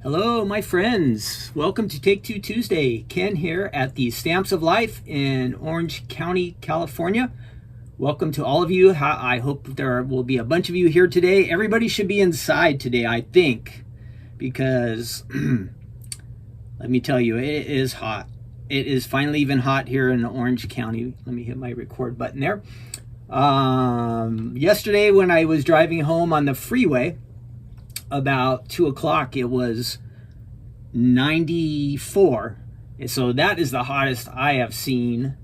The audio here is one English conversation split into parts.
Hello, my friends. Welcome to Take Two Tuesday. Ken here at the Stamps of Life in Orange County, California. Welcome to all of you. I hope there will be a bunch of you here today. Everybody should be inside today, I think, because let me tell you, it is hot. It is finally even hot here in Orange County. Let me hit my record button there. Yesterday when I was driving home on the freeway, about 2 o'clock, it was 94. And so that is the hottest I have seen.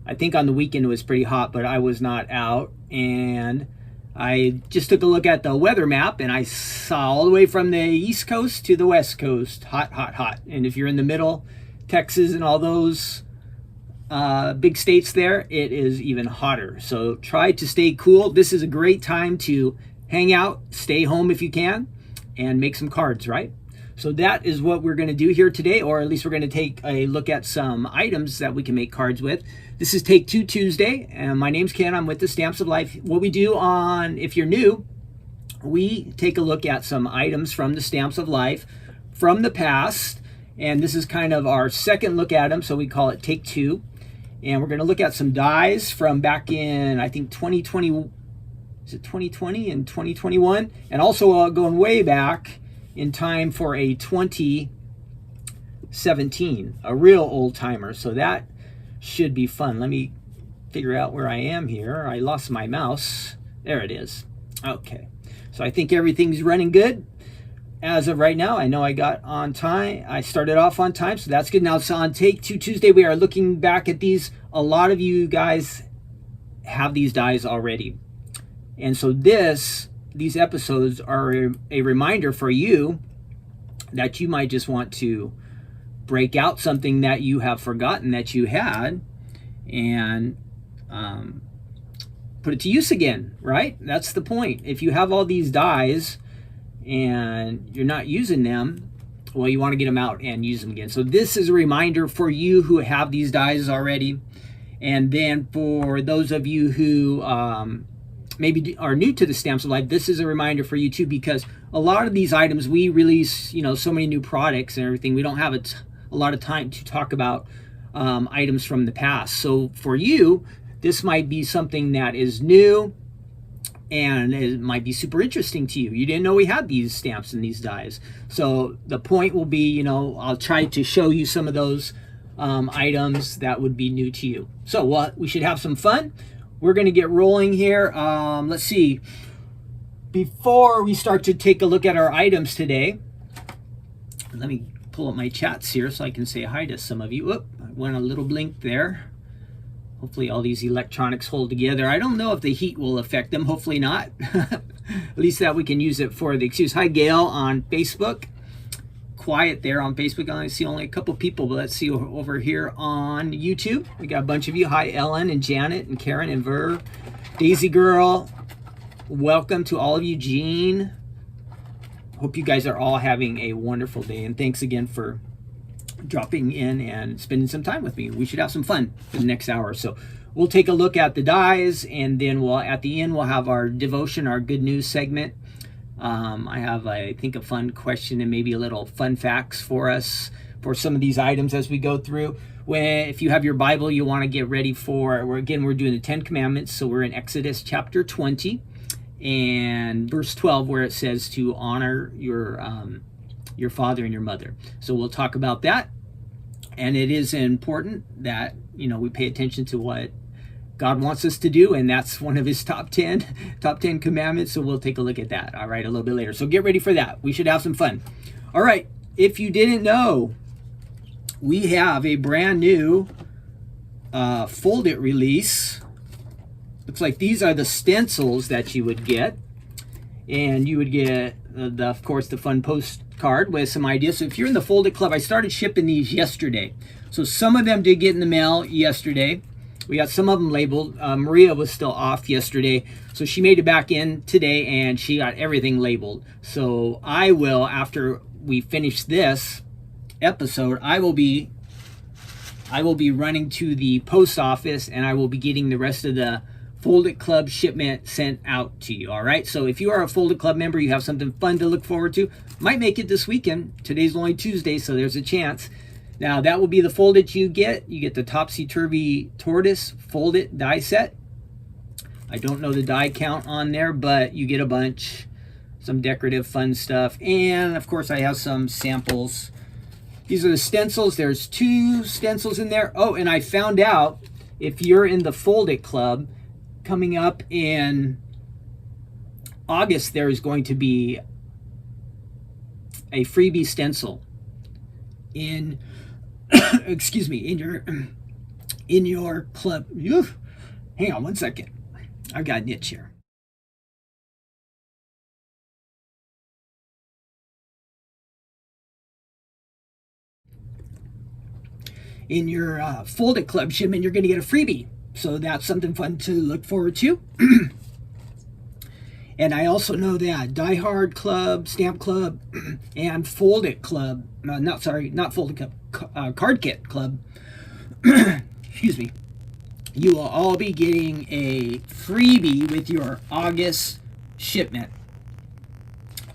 I think on the weekend it was pretty hot, but I was not out. And I just took a look at the weather map and I saw all the way from the East Coast to the West Coast, hot, hot, hot. And if you're in the middle, Texas and all those big states there, it is even hotter. So try to stay cool. This is a great time to hang out, stay home if you can, and make some cards, right? So that is what we're going to do here today, or at least we're going to take a look at some items that we can make cards with. This is Take Two Tuesday, and my name's Ken. I'm with the Stamps of Life. What we do on, if you're new, we take a look at some items from the Stamps of Life from the past, and this is kind of our second look at them, so we call it Take Two. And we're going to look at some dies from back in, I think, 2020. Is it 2020 and 2021? And also going way back in time for a 2017, a real old timer. So that should be fun. Let me figure out where I am here. I lost my mouse. There it is. Okay. So I think everything's running good as of right now. I know I got on time. I started off on time, so that's good. Now, so on Take Two Tuesday, we are looking back at these. A lot of you guys have these dies already. And so these episodes are a reminder for you that you might just want to break out something that you have forgotten that you had and put it to use again, right? That's the point. If you have all these dies and you're not using them, well, you want to get them out and use them again. So this is a reminder for you who have these dies already. And then for those of you who maybe are new to the Stamps of Life, this is a reminder for you too, because a lot of these items, we release, so many new products and everything. We don't have a lot of time to talk about items from the past. So for you, this might be something that is new and it might be super interesting to you. You didn't know we had these stamps and these dies. So the point will be, I'll try to show you some of those items that would be new to you. So we should have some fun. We're going to get rolling here. Let's see. Before we start to take a look at our items today, let me pull up my chats here so I can say hi to some of you. Oop, I went a little blink there. Hopefully all these electronics hold together. I don't know if the heat will affect them. Hopefully not. At least that we can use it for the excuse. Hi, Gail on Facebook. Quiet there on Facebook. I see only a couple people, but let's see over here on YouTube. We got a bunch of you. Hi, Ellen and Janet and Karen and Ver, Daisy Girl. Welcome to all of you. Jean. Hope you guys are all having a wonderful day, and thanks again for dropping in and spending some time with me. We should have some fun for the next hour. So we'll take a look at the dies, and then at the end we'll have our devotion, our good news segment. I have, I think, a fun question and maybe a little fun facts for us for some of these items as we go through. If you have your Bible, you want to get ready for, we're doing the 10 Commandments. So we're in Exodus chapter 20 and verse 12, where it says to honor your father and your mother. So we'll talk about that. And it is important that, we pay attention to what God wants us to do, and that's one of his top 10 commandments. So we'll take a look at that, all right, a little bit later. So get ready for that. We should have some fun. All right, if you didn't know, we have a brand new Fold It release. Looks like these are the stencils that you would get, and you would get, of course, the fun postcard with some ideas. So if you're in the Fold It Club, I started shipping these yesterday. So some of them did get in the mail yesterday. We got some of them labeled. Maria was still off yesterday, so she made it back in today, and she got everything labeled. So I will, after we finish this episode, I will be running to the post office, and I will be getting the rest of the Folded Club shipment sent out to you. All right, so if you are a Folded Club member, you have something fun to look forward to. Might make it this weekend. Today's only Tuesday, so there's a chance. Now that will be the folded you get. You get the Topsy-Turvy Tortoise folded die set. I don't know the die count on there, but you get a bunch. Some decorative fun stuff. And of course I have some samples. These are the stencils. There's 2 stencils in there. Oh, and I found out if you're in the Folded Club, coming up in August, there is going to be a freebie stencil in excuse me, in your club. Hang on one second. I've got a niche here. In your Folded Club shipment, you're going to get a freebie. So that's something fun to look forward to. And I also know that Die Hard Club, Stamp Club, and Folded Club, not Folded Club, Card Kit Club, excuse me, you will all be getting a freebie with your August shipment.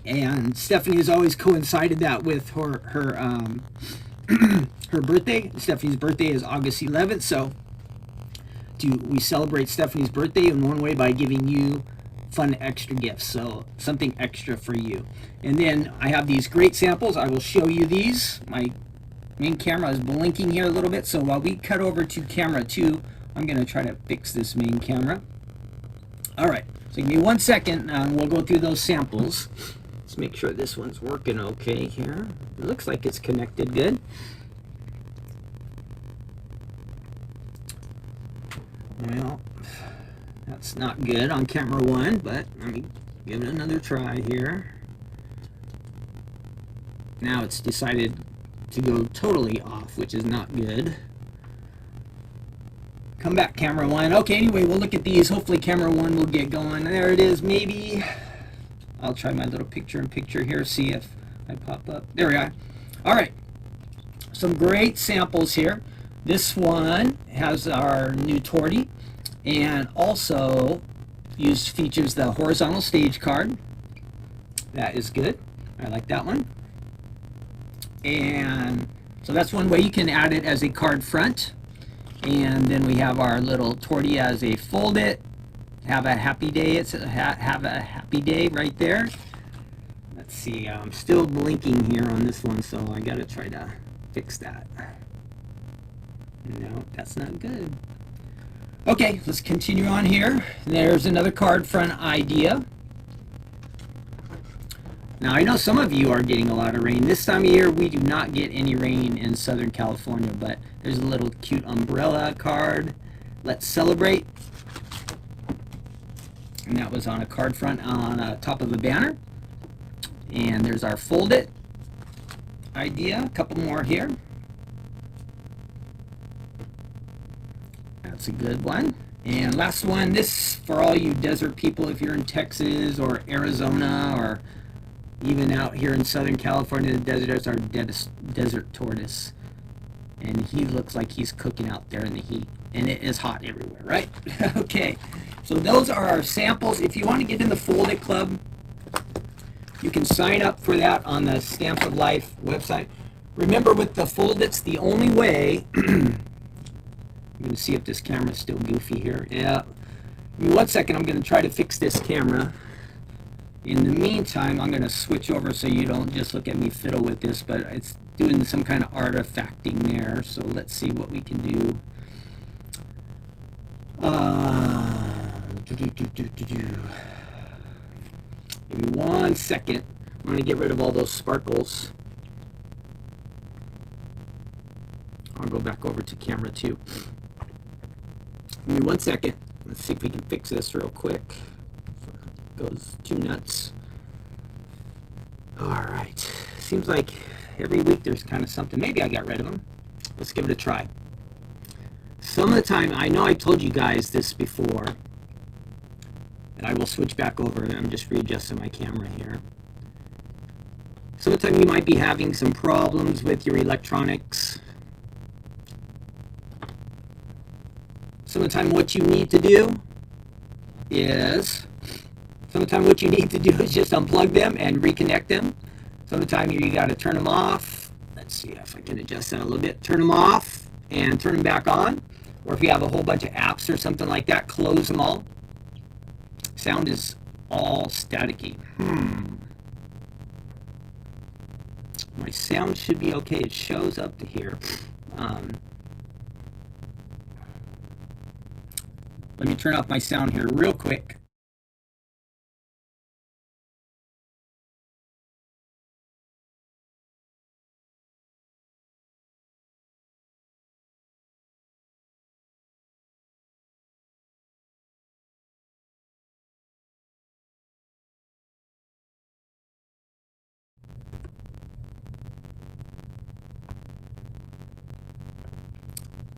And Stephanie has always coincided that with her her birthday. Stephanie's birthday is August 11th, so we celebrate Stephanie's birthday in one way by giving you fun extra gifts, so something extra for you. And then I have these great samples. I will show you these. My main camera is blinking here a little bit, so while we cut over to camera 2, I'm going to try to fix this main camera. Alright, so give me 1 second and we'll go through those samples. Let's make sure this one's working okay here. It looks like it's connected good. Well, that's not good on camera 1, but let me give it another try here. Now it's decided to go totally off, which is not good. Come back, camera 1. Okay, anyway, we'll look at these. Hopefully camera 1 will get going. There it is, maybe. I'll try my little picture-in-picture here, see if I pop up. There we are. All right, some great samples here. This one has our new tortie, and also features the horizontal stage card. That is good. I like that one. And so that's one way you can add it as a card front. And then we have our little tortie as a fold it. Have a happy day. It's have a happy day right there. Let's see. I'm still blinking here on this one, so I got to try to fix that. No, that's not good. Okay, let's continue on here. There's another card front idea. Now, I know some of you are getting a lot of rain. This time of year, we do not get any rain in Southern California, but there's a little cute umbrella card. Let's celebrate. And that was on a card front on top of a banner. And there's our fold it idea. A couple more here. That's a good one. And last one, this for all you desert people, if you're in Texas or Arizona or even out here in Southern California, the deserts are desert tortoise. And he looks like he's cooking out there in the heat. And it is hot everywhere, right? Okay, so those are our samples. If you want to get in the Fold It Club, you can sign up for that on the Stamps of Life website. Remember, with the Fold It's the only way... I'm going to see if this camera is still goofy here. Yeah. Give me 1 second. I'm going to try to fix this camera. In the meantime, I'm going to switch over so you don't just look at me fiddle with this, but it's doing some kind of artifacting there. So let's see what we can do. Give me 1 second. I'm going to get rid of all those sparkles. I'll go back over to camera 2. Give me 1 second. Let's see if we can fix this real quick. Goes too nuts. Alright. Seems like every week there's kind of something. Maybe I got rid of them. Let's give it a try. Some of the time, I know I told you guys this before, and I will switch back over. I'm just readjusting my camera here. Some of the time you might be having some problems with your electronics. Some of the time what you need to do is sometimes what you need to do is just unplug them and reconnect them. Sometimes you got to turn them off. Let's see if I can adjust that a little bit. Turn them off and turn them back on. Or if you have a whole bunch of apps or something like that, close them all. Sound is all staticky. My sound should be okay. It shows up to here. Let me turn off my sound here real quick.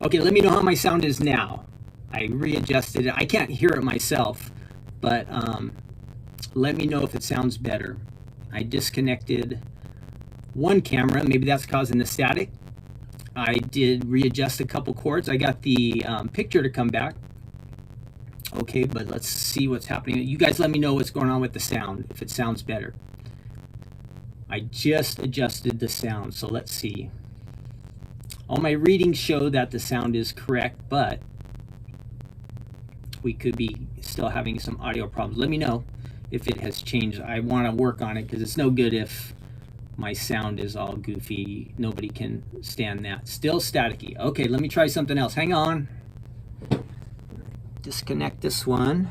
Okay, let me know how my sound is now. I readjusted it. I can't hear it myself, but let me know if it sounds better. I disconnected one camera. Maybe that's causing the static. I did readjust a couple cords. I got the picture to come back. Okay, but let's see what's happening. You guys let me know what's going on with the sound, if it sounds better. I just adjusted the sound, so let's see. All my readings show that the sound is correct, but we could be still having some audio problems. Let me know if it has changed. I want to work on it because it's no good if my sound is all goofy. Nobody can stand that. Still staticky. Okay, let me try something else. Hang on. Disconnect this one.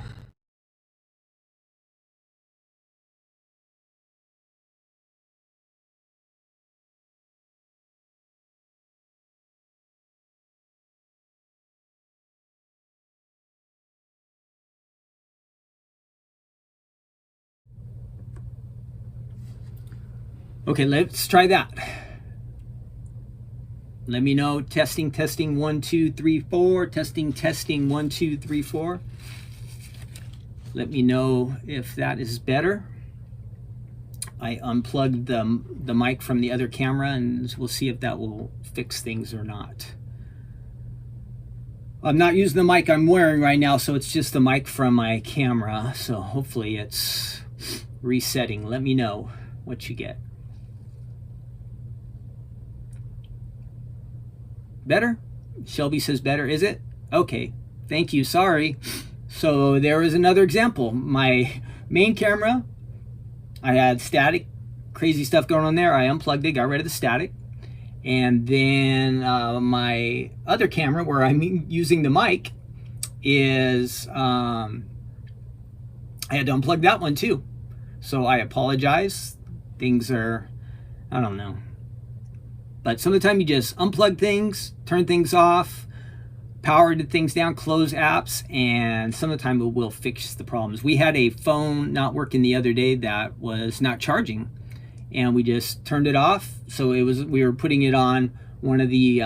Okay, let's try that. Let me know. Testing, 1, 2, 3, 4. Testing, 1, 2, 3, 4. Let me know if that is better. I unplugged the mic from the other camera, and we'll see if that will fix things or not. I'm not using the mic I'm wearing right now, so it's just the mic from my camera. So hopefully it's resetting. Let me know what you get. Better? Shelby says better. Is it? Okay. Thank you. Sorry. So there is another example. My main camera, I had static, crazy stuff going on there. I unplugged it, got rid of the static. And then my other camera, where I'm using the mic, is I had to unplug that one too. So I apologize. Things are, I don't know. But some of the time you just unplug things, turn things off, power things down, close apps, and some of the time it will fix the problems. We had a phone not working the other day that was not charging, and we just turned it off. So we were putting it on one of the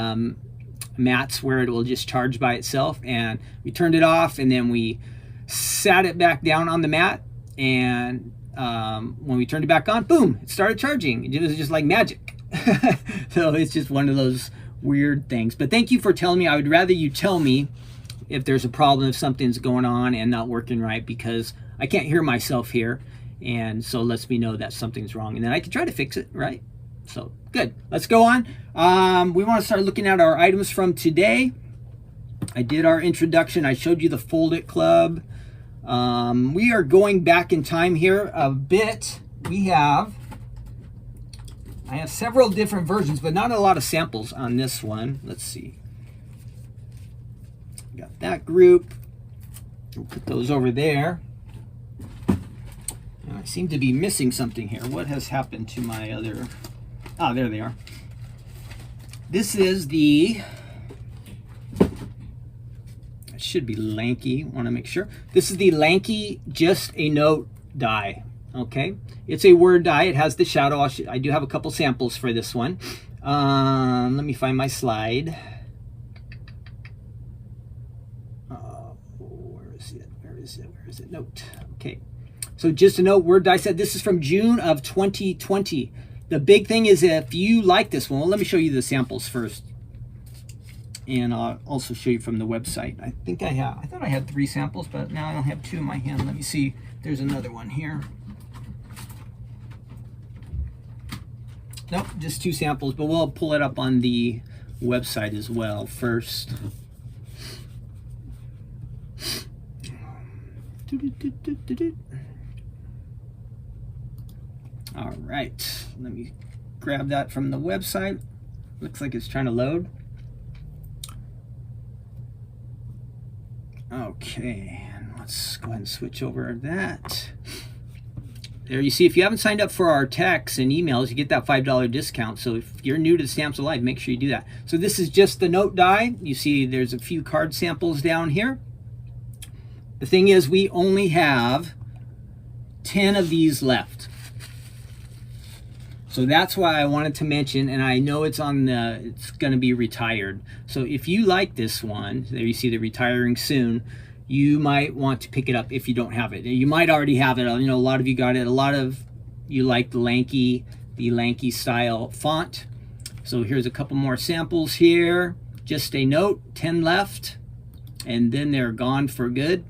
mats where it will just charge by itself, and we turned it off, and then we sat it back down on the mat, and when we turned it back on, boom, it started charging. It was just like magic. So it's just one of those weird things. But thank you for telling me. I would rather you tell me if there's a problem, if something's going on and not working right, because I can't hear myself here, and so lets me know that something's wrong, and then I can try to fix it, right? So good. Let's go on. We want to start looking at our items from today. I did our introduction. I showed you the Fold It Club. We are going back in time here a bit. I have several different versions, but not a lot of samples on this one. Let's see. Got that group. We'll put those over there. And I seem to be missing something here. What has happened to my other... Ah, there they are. This is the... It should be Lanky. Want to make sure. This is the Lanky Just A Note die. Okay, it's a word die. It has the shadow. I do have a couple samples for this one. Let me find my slide. Where is it? Where is it? Where is it? Note. Okay, so Just A Note word die set. This is from June of 2020. The big thing is, if you like this one, well, let me show you the samples first. And I'll also show you from the website. I thought I had 3 samples, but now I only have 2 in my hand. Let me see. There's another one here. Nope, just 2 samples, but we'll pull it up on the website as well first. All right, let me grab that from the website. Looks like it's trying to load. Okay, and let's go ahead and switch over that. There you see, if you haven't signed up for our texts and emails, you get that $5 discount. So if you're new to Stamps Alive, make sure you do that. So this is just the note die. You see there's a few card samples down here. The thing is, we only have 10 of these left. So that's why I wanted to mention, and I know it's on the, it's going to be retired. So if you like this one, there you see the retiring soon, you might want to pick it up if you don't have it. You might already have it. You know, a lot of you got it. A lot of you like the Lanky style font. So here's a couple more samples here. Just a Note, 10 left, and then they're gone for good.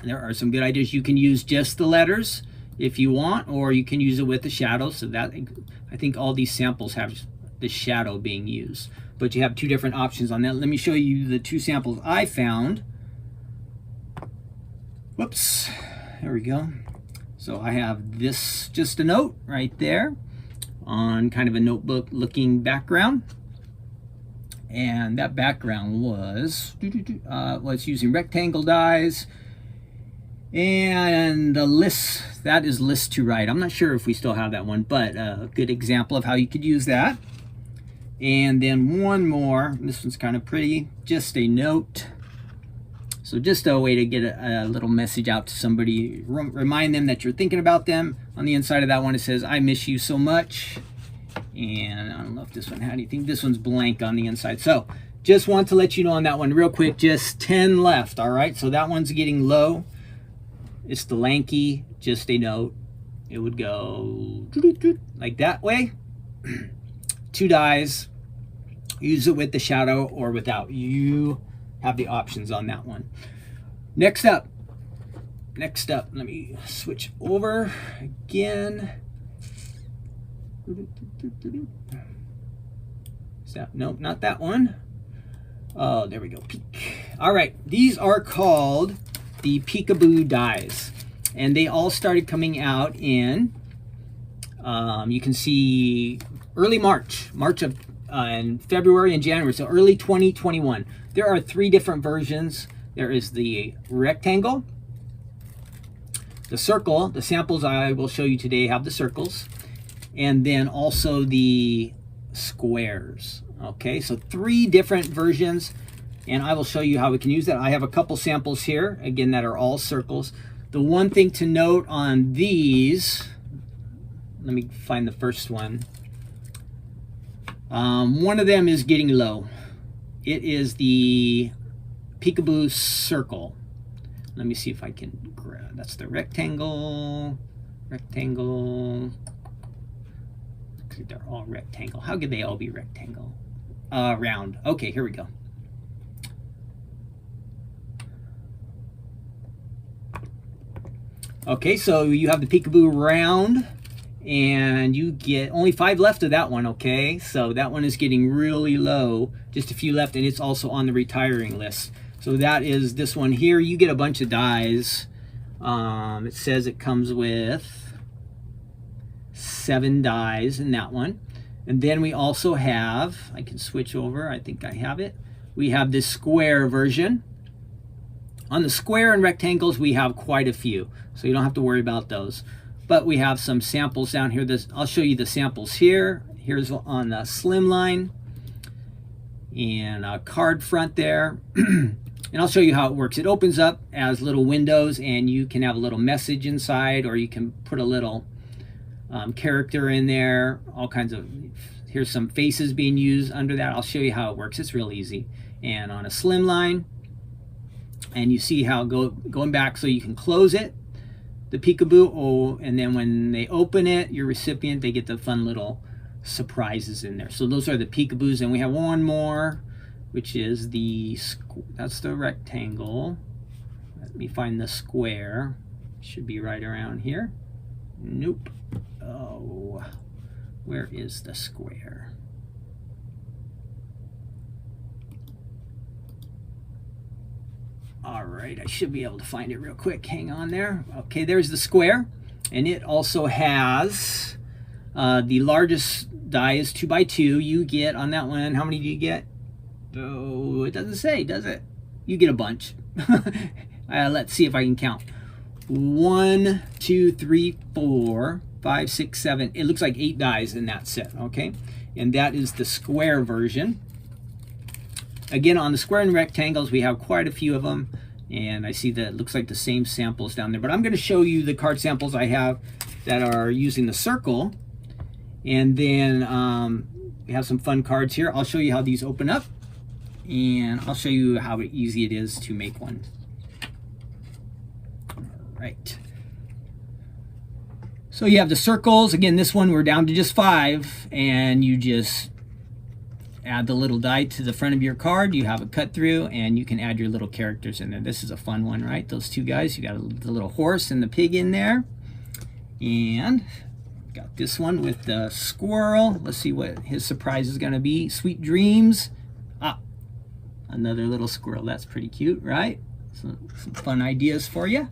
There are some good ideas. You can use just the letters if you want, or you can use it with the shadow. So that, I think all these samples have the shadow being used, but you have 2 different options on that. Let me show you the 2 samples I found. Whoops, there we go. So I have this Just a Note right there on kind of a notebook looking background. And that background was using rectangle dies. And the list, that is list to write. I'm not sure if we still have that one, but a good example of how you could use that. And then one more, this one's kind of pretty, Just a Note. So just a way to get a little message out to somebody, remind them that you're thinking about them. On the inside of that one, it says, I miss you so much. And I don't know if this one had anything. This one's blank on the inside. So just want to let you know on that one real quick, just 10 left, all right? So that one's getting low. It's the Lanky Just a Note. It would go like that way. 2 dies. Use it with the shadow or without. You have the options on that one. Next up, let me switch over again. Is that, nope, not that one. Oh, there we go, peek. All right, these are called the Peekaboo dies, and they all started coming out in, you can see early March of and February and January, so early 2021. There are 3 different versions. There is the rectangle, the circle. The samples I will show you today have the circles, and then also the squares. Okay, so 3 different versions, and I will show you how we can use that. I have a couple samples here, again, that are all circles. The one thing to note on these, let me find the first one. One of them is getting low. It is the Peekaboo circle. Let me see if I can grab, that's the rectangle. They're all rectangle. How could they all be rectangle? Round. Okay, here we go. Okay, so you have the Peekaboo round, and you get only 5 left of that one. Okay, so that one is getting really low, just a few left, and it's also on the retiring list. So that is this one here. You get a bunch of dies. It says it comes with 7 dies in that one. And then we also have, I can switch over, I think I have it. We have this square version. On the square and rectangles, we have quite a few, so you don't have to worry about those. But we have some samples down here. I'll show you the samples here. Here's on the slim line and a card front there. And I'll show you how it works. It opens up as little windows, and you can have a little message inside, or you can put a little character in there, all kinds of, here's some faces being used under that. I'll show you how it works. It's real easy. And on a slim line, and you see how going back, so you can close it, the Peekaboo, and then when they open it, your recipient, they get the fun little surprises in there. So those are the Peekaboos, and we have one more. which is that's the rectangle. Let me find the square. Should be right around here. Nope. Oh, where is the square? All right, I should be able to find it real quick. Hang on there. Okay, there's the square, and it also has the largest die is 2x2. You get on that one. How many do you get? Oh, it doesn't say, does it? You get a bunch. Let's see if I can count. 1, 2, 3, 4, 5, 6, 7. It looks like 8 dies in that set. Okay, and that is the square version. Again, on the square and rectangles, we have quite a few of them, and I see that it looks like the same samples down there. But I'm going to show you the card samples I have that are using the circle, and then we have some fun cards here. I'll show you how these open up, and I'll show you how easy it is to make one. All right. So you have the circles. Again, this one we're down to just 5, and you just add the little die to the front of your card. You have a cut through, and you can add your little characters in there. This is a fun one, right? Those two guys. You got the little horse and the pig in there, and got this one with the squirrel. Let's see what his surprise is going to be. Sweet dreams. Another little squirrel. That's pretty cute, right? So, some fun ideas for you.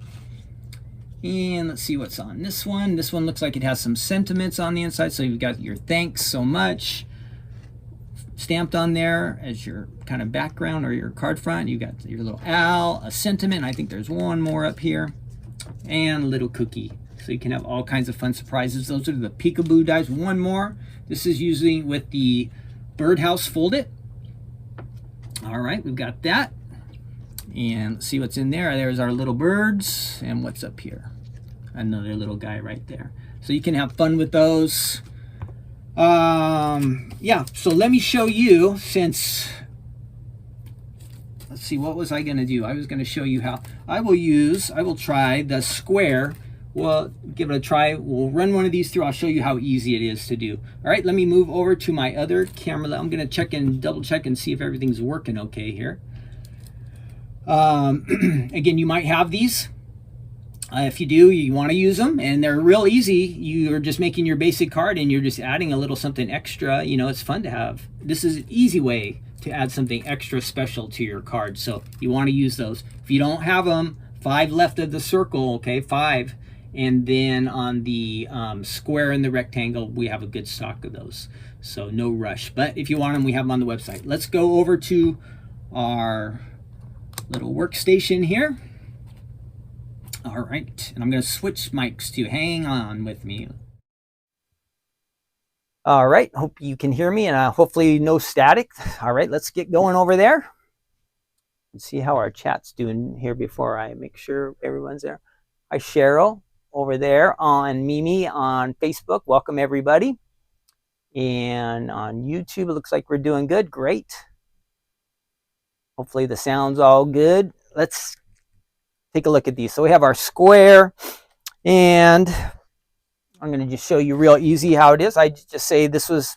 And let's see what's on this one. This one looks like it has some sentiments on the inside. So you've got your thanks so much stamped on there as your kind of background or your card front. You got your little owl, a sentiment. I think there's one more up here, and a little cookie. So you can have all kinds of fun surprises. Those are the peekaboo dies. One more. This is usually with the birdhouse fold it. All right, we've got that. And let's see what's in there. There's our little birds, and what's up here? Another little guy right there. So you can have fun with those. Yeah, so let me show you, since, let's see, what was I going to do? I was going to show you how I will try the square. We'll give it a try. We'll run one of these through. I'll show you how easy it is to do. All right, let me move over to my other camera. I'm going to check and double check and see if everything's working okay here. Again, you might have these. If you do, you want to use them, and they're real easy. You're just making your basic card, and you're just adding a little something extra. You know, it's fun to have. This is an easy way to add something extra special to your card, so you want to use those. If you don't have them, 5 left of the circle, okay, 5. And then on the square and the rectangle, we have a good stock of those, so no rush. But if you want them, we have them on the website. Let's go over to our little workstation here. All right, and I'm going to switch mics to hang on with me. All right, hope you can hear me, and hopefully no static. All right, let's get going over there and see how our chat's doing here before I make sure everyone's there. Hi, Cheryl over there on Mimi on Facebook. Welcome, everybody. And on YouTube, it looks like we're doing good. Great. Hopefully the sound's all good. Let's take a look at these. So we have our square, and I'm going to just show you real easy how it is. I just say this was,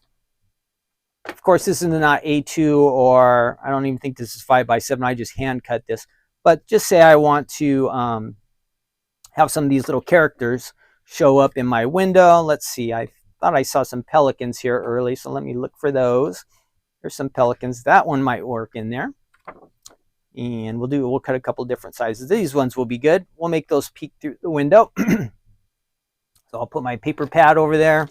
of course, this is not A2, or I don't even think this is 5x7. I just hand cut this. But just say I want to have some of these little characters show up in my window. Let's see. I thought I saw some pelicans here early, so let me look for those. There's some pelicans. That one might work in there. And we'll cut a couple different sizes. These ones will be good. We'll make those peek through the window. So I'll put my paper pad over there.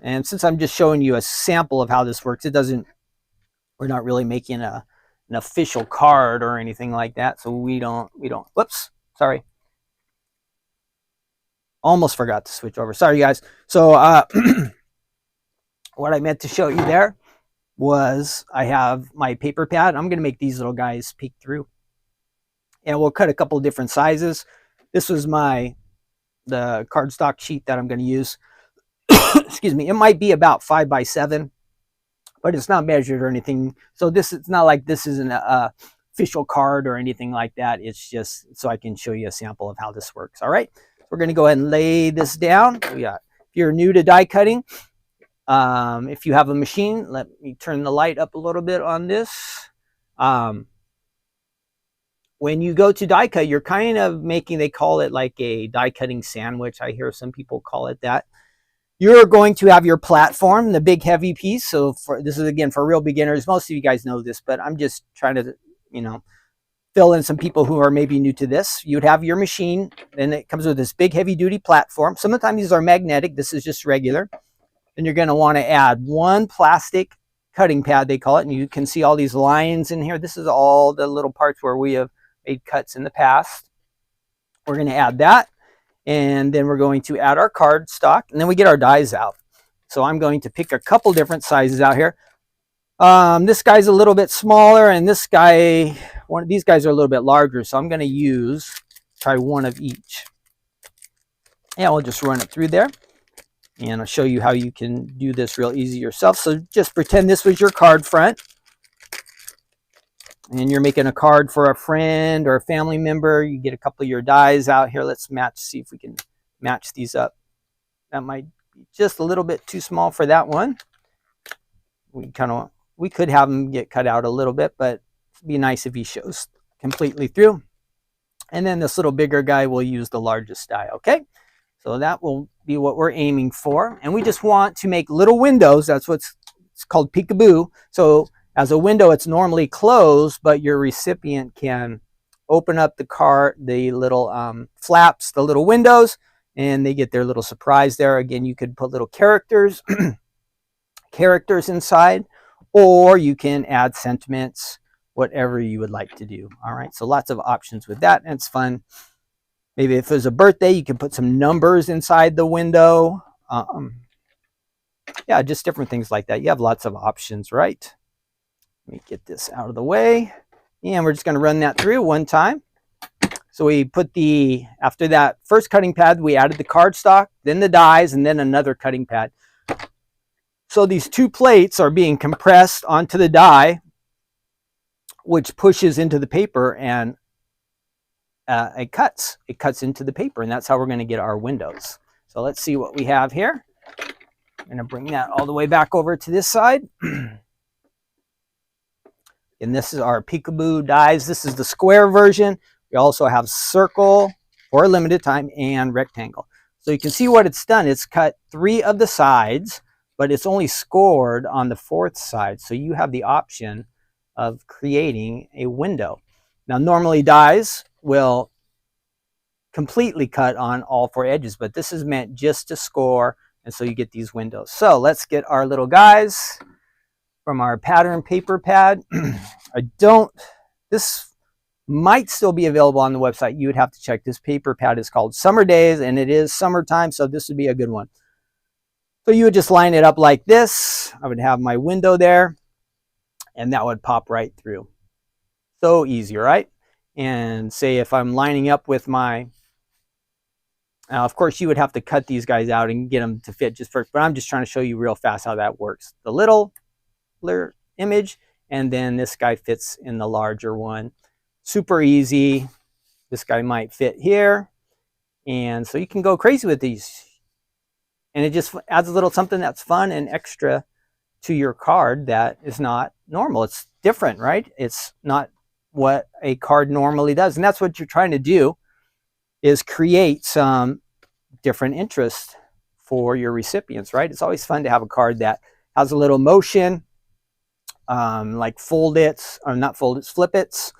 And since I'm just showing you a sample of how this works, we're not really making an official card or anything like that. So we don't, whoops, sorry. Almost forgot to switch over. Sorry, guys. So what I meant to show you there was I have my paper pad. I'm going to make these little guys peek through. And we'll cut a couple different sizes. This was the cardstock sheet that I'm going to use. Excuse me. It might be about 5x7, but it's not measured or anything. So it's not like this is an official card or anything like that. It's just so I can show you a sample of how this works. All right. We're going to go ahead and lay this down. If you're new to die cutting, if you have a machine, let me turn the light up a little bit on this. When you go to die cut, you're kind of making, they call it like a die cutting sandwich. I hear some people call it that. You're going to have your platform, the big heavy piece. So this is, again, for real beginners. Most of you guys know this, but I'm just trying to, fill in some people who are maybe new to this. You'd have your machine, and it comes with this big heavy duty platform. Sometimes these are magnetic. This is just regular. Then you're going to want to add one plastic cutting pad, they call it. And you can see all these lines in here. This is all the little parts where we have made cuts in the past. We're going to add that. And then we're going to add our card stock, and then we get our dies out. So I'm going to pick a couple different sizes out here. This guy's a little bit smaller, and this guy, one of these guys are a little bit larger. So I'm going to try one of each. And we'll just run it through there. And I'll show you how you can do this real easy yourself. So just pretend this was your card front. And you're making a card for a friend or a family member. You get a couple of your dies out here. Let's see if we can match these up. That might be just a little bit too small for that one. We could have them get cut out a little bit, but it'd be nice if he shows completely through. And then this little bigger guy will use the largest die, okay? So that will be what we're aiming for. And we just want to make little windows. That's what's called peekaboo. So as a window, it's normally closed, but your recipient can open up the little flaps, the little windows, and they get their little surprise there. Again, you could put little characters inside, or you can add sentiments, whatever you would like to do. All right, so lots of options with that, and it's fun. Maybe if it was a birthday, you can put some numbers inside the window. Yeah, just different things like that. You have lots of options, right? Let me get this out of the way. And we're just going to run that through one time. So we put after that first cutting pad, we added the cardstock, then the dies, and then another cutting pad. So these two plates are being compressed onto the die, which pushes into the paper, and it cuts into the paper, and that's how we're going to get our windows. So let's see what we have here. I'm going to bring that all the way back over to this side. And this is our peekaboo dies. This is the square version. We also have circle for a limited time and rectangle. So you can see what it's done. It's cut 3 of the sides, but it's only scored on the 4th side. So you have the option of creating a window. Now, normally dies will completely cut on all 4 edges, but this is meant just to score, and so you get these windows. So let's get our little guys from our pattern paper pad. This might still be available on the website. You would have to check. This paper pad is called Summer Days, and it is summertime, so this would be a good one. So you would just line it up like this. I would have my window there, and that would pop right through. So easy, right? And say if I'm lining up with of course, you would have to cut these guys out and get them to fit just first, but I'm just trying to show you real fast how that works. The little image, and then this guy fits in the larger one. Super easy. This guy might fit here, and so you can go crazy with these, and it just adds a little something that's fun and extra to your card that is not normal. It's different, right? It's not what a card normally does, and that's what you're trying to do, is create some different interest for your recipients, right? It's always fun to have a card that has a little motion, like fold it, or not fold it, flip it.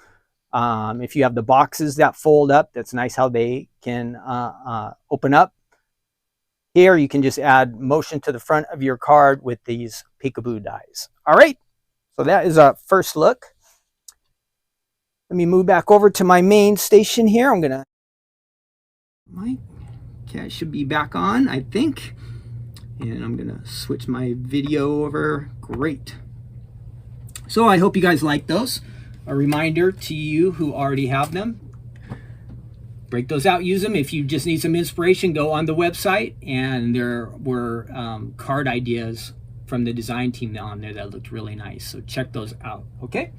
If you have the boxes that fold up, that's nice how they can open up. Here you can just add motion to the front of your card with these peekaboo dies. All right, so that is our first look. Let me move back over to my main station here. My cat should be back on, I think. And I'm gonna switch my video over. Great. So I hope you guys like those. A reminder to you who already have them, break those out, use them. If you just need some inspiration, go on the website, and there were card ideas from the design team on there that looked really nice. So check those out, okay?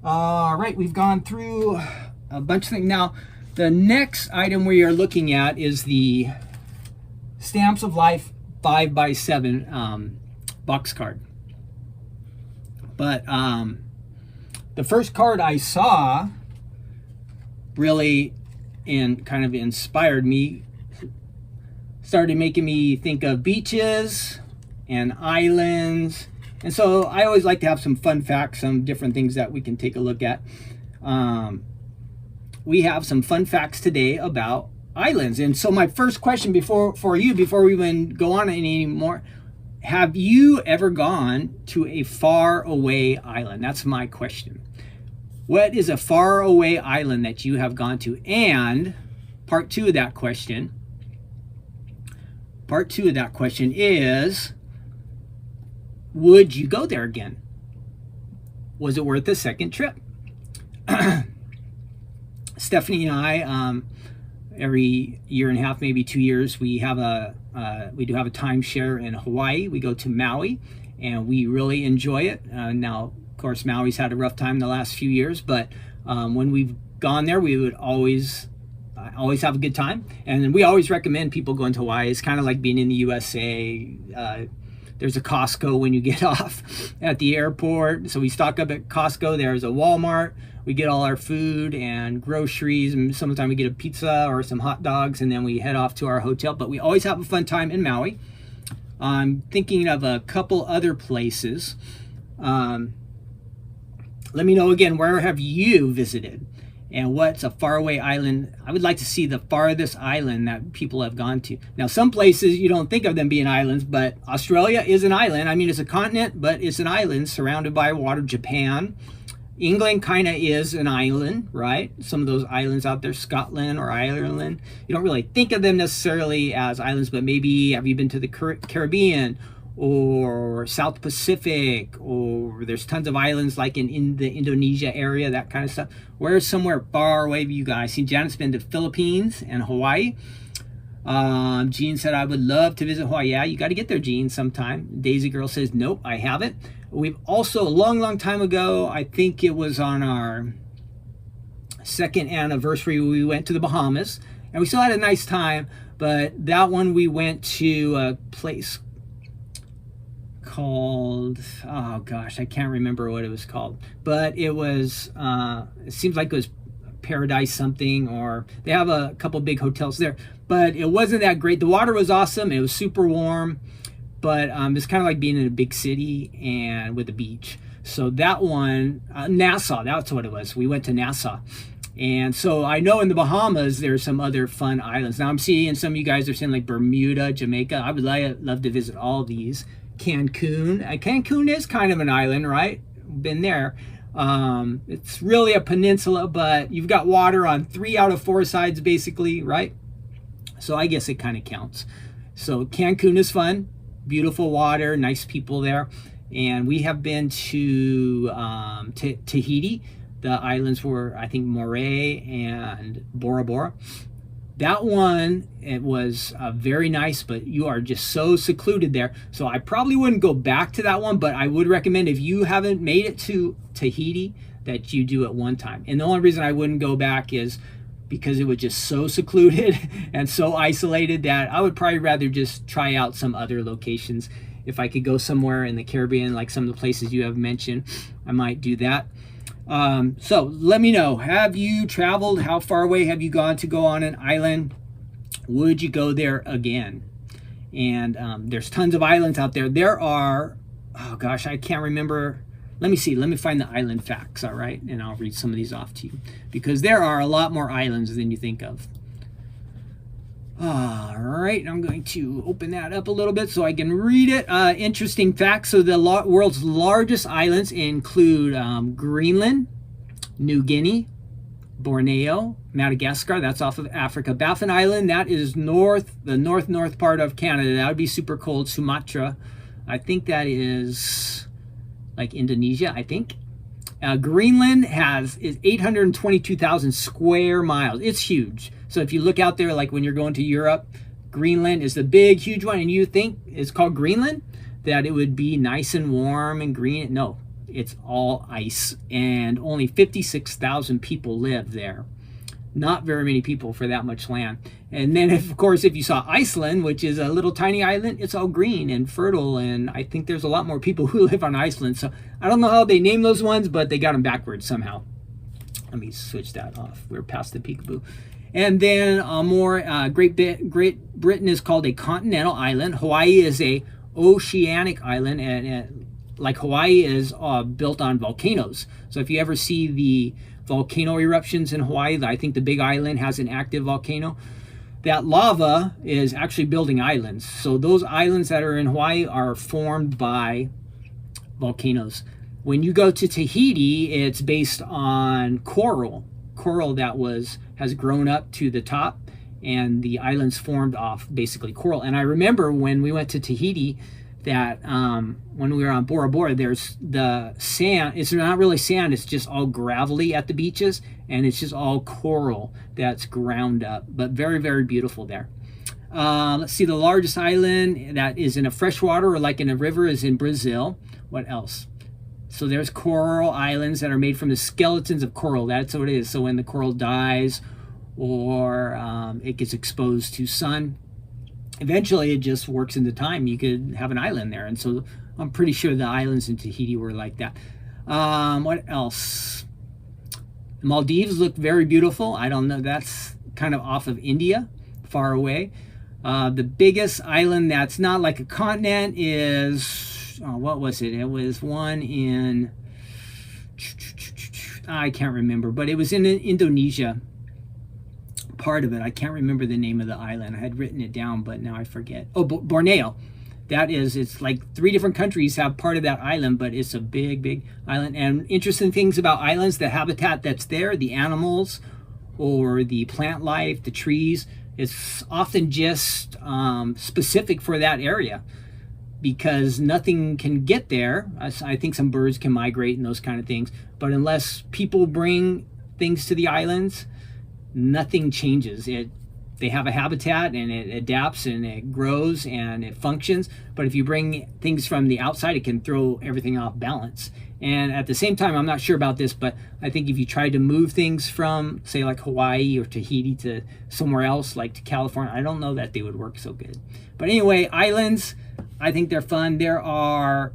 All right, we've gone through a bunch of things. Now, the next item we are looking at is the Stamps of Life 5x7 box card. But the first card I saw really kind of inspired me, started making me think of beaches and islands. And so I always like to have some fun facts, some different things that we can take a look at. We have some fun facts today about islands. And so my first question before we even go on anymore, have you ever gone to a far away island? That's my question. What is a far away island that you have gone to? And part two of that question is, would you go there again? Was it worth a second trip? Stephanie and I, every year and a half, maybe 2 years, we do have a timeshare in Hawaii. We go to Maui, and we really enjoy it. Now, of course, Maui's had a rough time the last few years, but when we've gone there, we would always have a good time. And we always recommend people going to Hawaii. It's kind of like being in the USA. There's a Costco when you get off at the airport. So we stock up at Costco. There's a Walmart. We get all our food and groceries, and sometimes we get a pizza or some hot dogs, and then we head off to our hotel. But we always have a fun time in Maui. I'm thinking of a couple other places. Let me know again, where have you visited? And what's a faraway island? I would like to see the farthest island that people have gone to. Now, some places you don't think of them being islands, but Australia is an island. I mean, it's a continent, but it's an island surrounded by water. Japan. England kind of is an island, right? Some of those islands out there, Scotland or Ireland. You don't really think of them necessarily as islands, but maybe have you been to the Caribbean or South Pacific, or there's tons of islands like in the Indonesia area, that kind of stuff. Where's somewhere far away of you guys? See, Janet's been to Philippines and Hawaii. Jean said, I would love to visit Hawaii. Yeah, you got to get there, Jean, sometime. Daisy Girl says, nope, I haven't. We've also, a long time ago, I think it was on our second anniversary, we went to the Bahamas, and we still had a nice time, but that one we went to a place called, oh gosh, I can't remember what it was called, but it was, it seems like it was Paradise something, or they have a couple big hotels there, but it wasn't that great. The water was awesome, it was super warm, but it's kind of like being in a big city and with a beach. So that one, Nassau, that's what it was. We went to Nassau. And so I know in the Bahamas, there's some other fun islands. Now I'm seeing some of you guys are saying like Bermuda, Jamaica. I would love to visit all of these. Cancun. Cancun is kind of an island, right? Been there. It's really a peninsula, but you've got water on 3 out of 4 sides basically, right? So I guess it kind of counts. So Cancun is fun. Beautiful water, nice people there. And we have been to Tahiti. The islands were, I think, Moray and Bora Bora. That one, it was very nice, but you are just so secluded there. So I probably wouldn't go back to that one, but I would recommend, if you haven't made it to Tahiti, that you do it one time. And the only reason I wouldn't go back is because it was just so secluded and so isolated that I would probably rather just try out some other locations. If I could go somewhere in the Caribbean, like some of the places you have mentioned, I might do that. So let me know, have you traveled? How far away have you gone to go on an island? Would you go there again? And there's tons of islands out there. There are, oh gosh, I can't remember. Let me see, let me find the island facts, all right? And I'll read some of these off to you, because there are a lot more islands than you think of. All right, I'm going to open that up a little bit so I can read it. Interesting facts. So the world's largest islands include Greenland, New Guinea, Borneo, Madagascar, that's off of Africa. Baffin Island, that is the north part of Canada. That would be super cold. Sumatra, I think that is like Indonesia, I think. Greenland is 822,000 square miles. It's huge. So if you look out there, like when you're going to Europe, Greenland is the big, huge one, and you think it's called Greenland, that it would be nice and warm and green. No, it's all ice, and only 56,000 people live there. Not very many people for that much land. And then, of course, if you saw Iceland, which is a little tiny island, it's all green and fertile. And I think there's a lot more people who live on Iceland. So I don't know how they name those ones, but they got them backwards somehow. Let me switch that off. We're past the peekaboo. And then Great Britain is called a continental island. Hawaii is a oceanic island, and like Hawaii is built on volcanoes. So if you ever see the volcano eruptions in Hawaii, I think the Big Island has an active volcano. That lava is actually building islands. So those islands that are in Hawaii are formed by volcanoes. When you go to Tahiti, it's based on coral that has grown up to the top, and the islands formed off basically coral. And I remember when we went to Tahiti that when we were on Bora Bora, there's the sand. It's not really sand, it's just all gravelly at the beaches, and it's just all coral that's ground up, but very, very beautiful there. Let's see, the largest island that is in a freshwater or like in a river is in Brazil. What else? So there's coral islands that are made from the skeletons of coral. That's what it is. So when the coral dies or it gets exposed to sun, eventually it just works into time. You could have an island there. And so I'm pretty sure the islands in Tahiti were like that. What else? The Maldives look very beautiful. I don't know. That's kind of off of India, far away. The biggest island that's not like a continent is, what was it? It was one in, I can't remember, but it was in Indonesia. Part of it, I can't remember the name of the island. I had written it down, but now I forget. Oh, Borneo. That is, it's like 3 different countries have part of that island, but it's a big, big island. And interesting things about islands, the habitat that's there, the animals or the plant life, the trees, it's often just specific for that area, because nothing can get there. I think some birds can migrate and those kind of things, but unless people bring things to the islands, nothing changes. They have a habitat and it adapts and it grows and it functions. But if you bring things from the outside, it can throw everything off balance. And at the same time, I'm not sure about this, but I think if you tried to move things from, say, like Hawaii or Tahiti to somewhere else, like to California, I don't know that they would work so good. But anyway, islands, I think they're fun. There are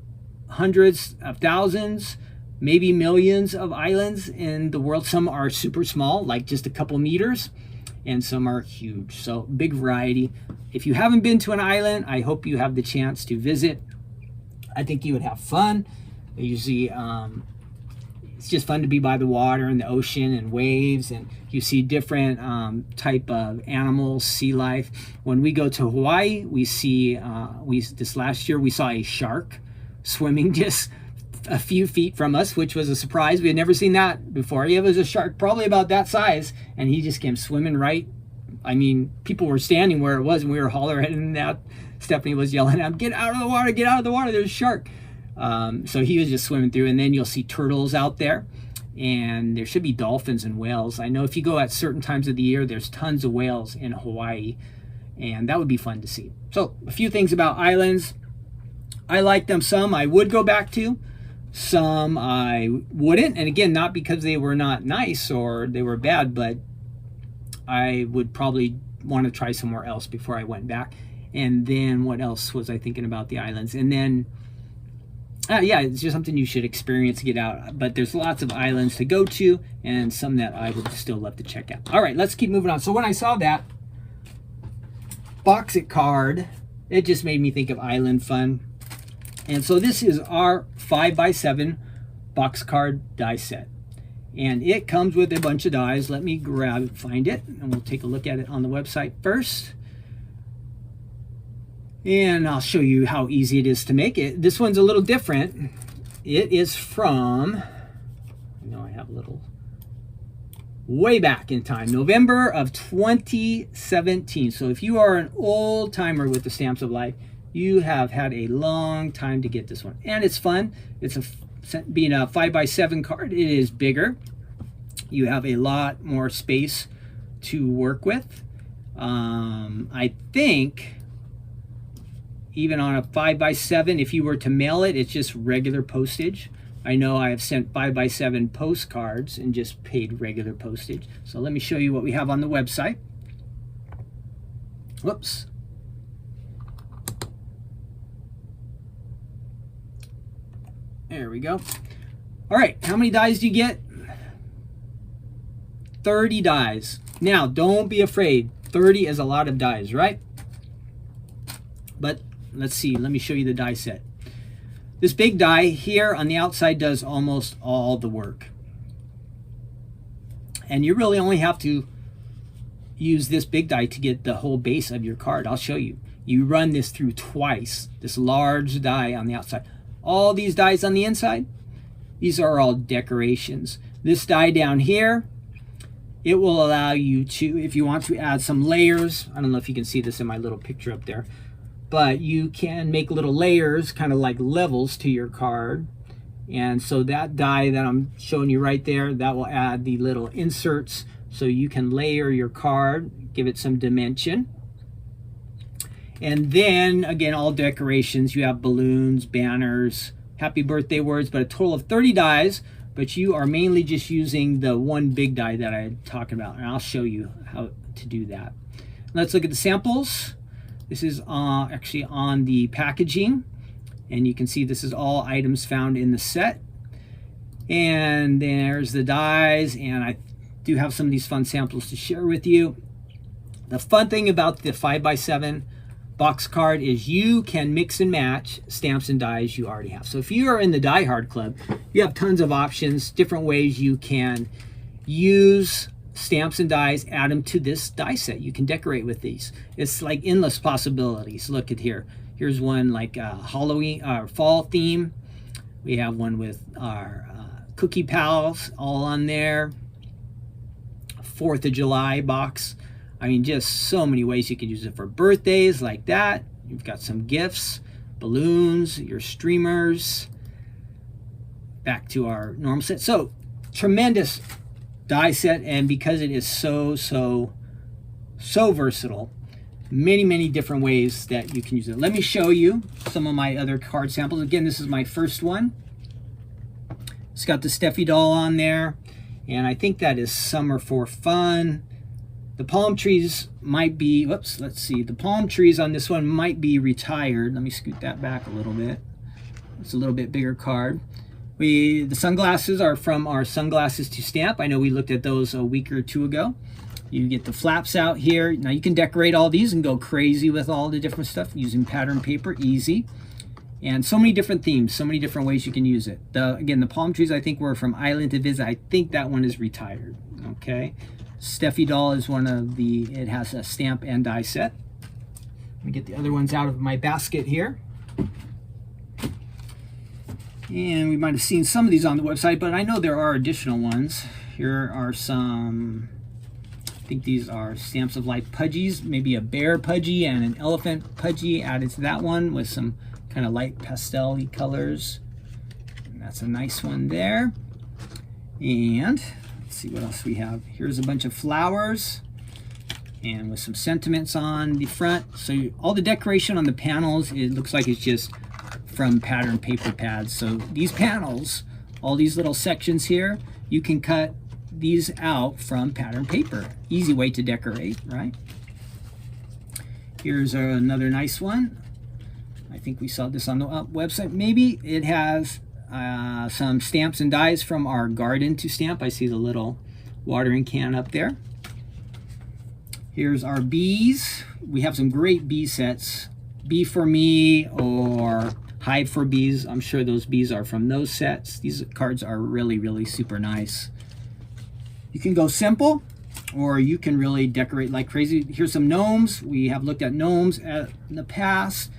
hundreds of thousands, maybe millions of islands in the world. Some are super small, like just a couple meters, and some are huge. So big variety. If you haven't been to an island, I hope you have the chance to visit. I think you would have fun. Usually it's just fun to be by the water and the ocean and waves, and you see different type of animals, sea life. When we go to Hawaii, we see this last year we saw a shark swimming just a few feet from us, which was a surprise. We had never seen that before. It was a shark probably about that size, and he just came swimming right. I mean, people were standing where it was, and we were hollering out. Stephanie was yelling at him, "Get out of the water, get out of the water, there's a shark." So he was just swimming through, and then you'll see turtles out there, and there should be dolphins and whales. I know if you go at certain times of the year, there's tons of whales in Hawaii, and that would be fun to see. So a few things about islands. I like them. Some I would go back to, some I wouldn't. And again, not because they were not nice or they were bad, but I would probably want to try somewhere else before I went back. And then what else was I thinking about the islands? And then yeah, it's just something you should experience to get out. But there's lots of islands to go to, and some that I would still love to check out. All right, let's keep moving on. So when I saw that box it card, it just made me think of island fun. And so this is our 5x7 box card die set. And it comes with a bunch of dies. Let me find it, and we'll take a look at it on the website first. And I'll show you how easy it is to make it. This one's a little different. It is from, I know I have a little, way back in time, November of 2017. So if you are an old timer with the Stamps of Life, you have had a long time to get this one. And it's fun. It's being a 5x7 card, it is bigger. You have a lot more space to work with. I think even on a 5x7, if you were to mail it, it's just regular postage. I know I have sent 5x7 postcards and just paid regular postage. So let me show you what we have on the website. Whoops. There we go. All right, how many dies do you get? 30 dies. Now, don't be afraid. 30 is a lot of dies, right? But let's see. Let me show you the die set. This big die here on the outside does almost all the work. And you really only have to use this big die to get the whole base of your card. I'll show you. You run this through twice, this large die on the outside. All these dies on the inside, these are all decorations. This die down here, it will allow you to, if you want to add some layers, I don't know if you can see this in my little picture up there, but you can make little layers, kind of like levels to your card. And so that die that I'm showing you right there, that will add the little inserts so you can layer your card, give it some dimension. And then again, all decorations, you have balloons, banners, happy birthday words, but a total of 30 dies, but you are mainly just using the one big die that I talked about, and I'll show you how to do that. Let's look at the samples. This is actually on the packaging, and you can see this is all items found in the set. And there's the dies, and I do have some of these fun samples to share with you. The fun thing about the 5x7 box card is you can mix and match stamps and dies you already have. So if you are in the Die Hard Club, you have tons of options, different ways you can use stamps and dies, add them to this die set. You can decorate with these. It's like endless possibilities. Look at here. Here's one like Halloween or fall theme. We have one with our Cookie Pals all on there. 4th of July box. I mean, just so many ways you can use it for birthdays like that. You've got some gifts, balloons, your streamers. Back to our normal set. So tremendous die set, and because it is so versatile, many different ways that you can use it. Let me show you some of my other card samples. Again, this is my first one. It's got the Steffi doll on there, and I think that is Summer for Fun. The palm trees might be, whoops, let's see, the palm trees on this one might be retired. Let me scoot that back a little bit. It's a little bit bigger card. The sunglasses are from our Sunglasses to Stamp. I know we looked at those a week or two ago. You get the flaps out here. Now you can decorate all these and go crazy with all the different stuff using pattern paper, easy. And so many different themes, so many different ways you can use it. Again, the palm trees I think were from Island to Visit. I think that one is retired, okay? Steffi doll is one of the, it has a stamp and die set. Let me get the other ones out of my basket here. And we might have seen some of these on the website, but I know there are additional ones. Here are some, I think these are Stamps of Life Pudgies, maybe a bear Pudgy and an elephant Pudgy added to that one with some kind of light pastel-y colors. And that's a nice one there. And let's see what else we have. Here's a bunch of flowers and with some sentiments on the front. So all the decoration on the panels, it looks like it's just from pattern paper pads. So these panels, all these little sections here, you can cut these out from pattern paper. Easy way to decorate, right? Here's another nice one. I think we saw this on the website. Maybe it has some stamps and dies from our Garden to Stamp. I see the little watering can up there. Here's our bees. We have some great bee sets. Bee for Me or Hive for Bees. I'm sure those bees are from those sets. These cards are really super nice. You can go simple or you can really decorate like crazy. Here's some gnomes. We have looked at gnomes in the past.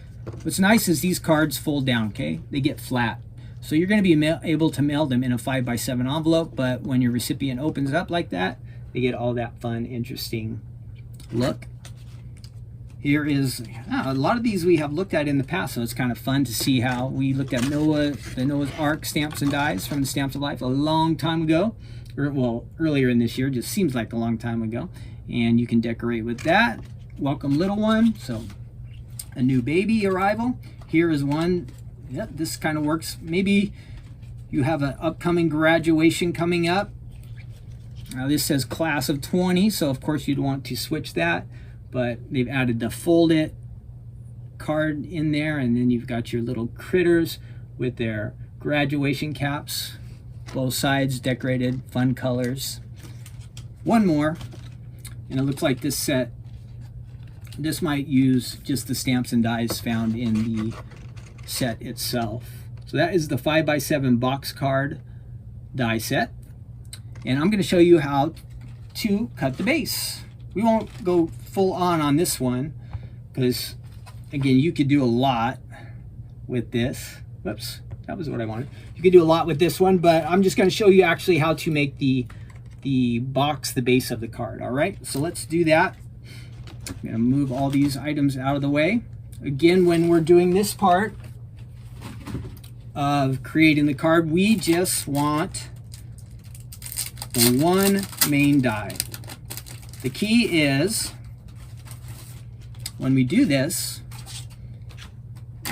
What's nice is these cards fold down, okay? They get flat. So you're going to be able to mail them in a 5x7 envelope, but when your recipient opens it up like that, they get all that fun, interesting look. Here is a lot of these we have looked at in the past, so it's kind of fun to see how we looked at the Noah's Ark stamps and dies from the Stamps of Life a long time ago, or well, earlier in this year, just seems like a long time ago. And you can decorate with that. Welcome little one, so a new baby arrival. Here is one. Yep, this kind of works. Maybe you have an upcoming graduation coming up. Now this says class of 20, so of course you'd want to switch that, but they've added the fold it card in there, and then you've got your little critters with their graduation caps, both sides decorated, fun colors. One more, and it looks like this set, this might use just the stamps and dies found in the set itself. So that is the 5x7 box card die set, and I'm going to show you how to cut the base. We won't go full on this one because again, you could do a lot with this. Whoops, that was what I wanted. You could do a lot with this one, but I'm just going to show you actually how to make the box, the base of the card. All right, so let's do that. I'm going to move all these items out of the way. Again, when we're doing this part of creating the card, we just want the one main die. The key is, when we do this,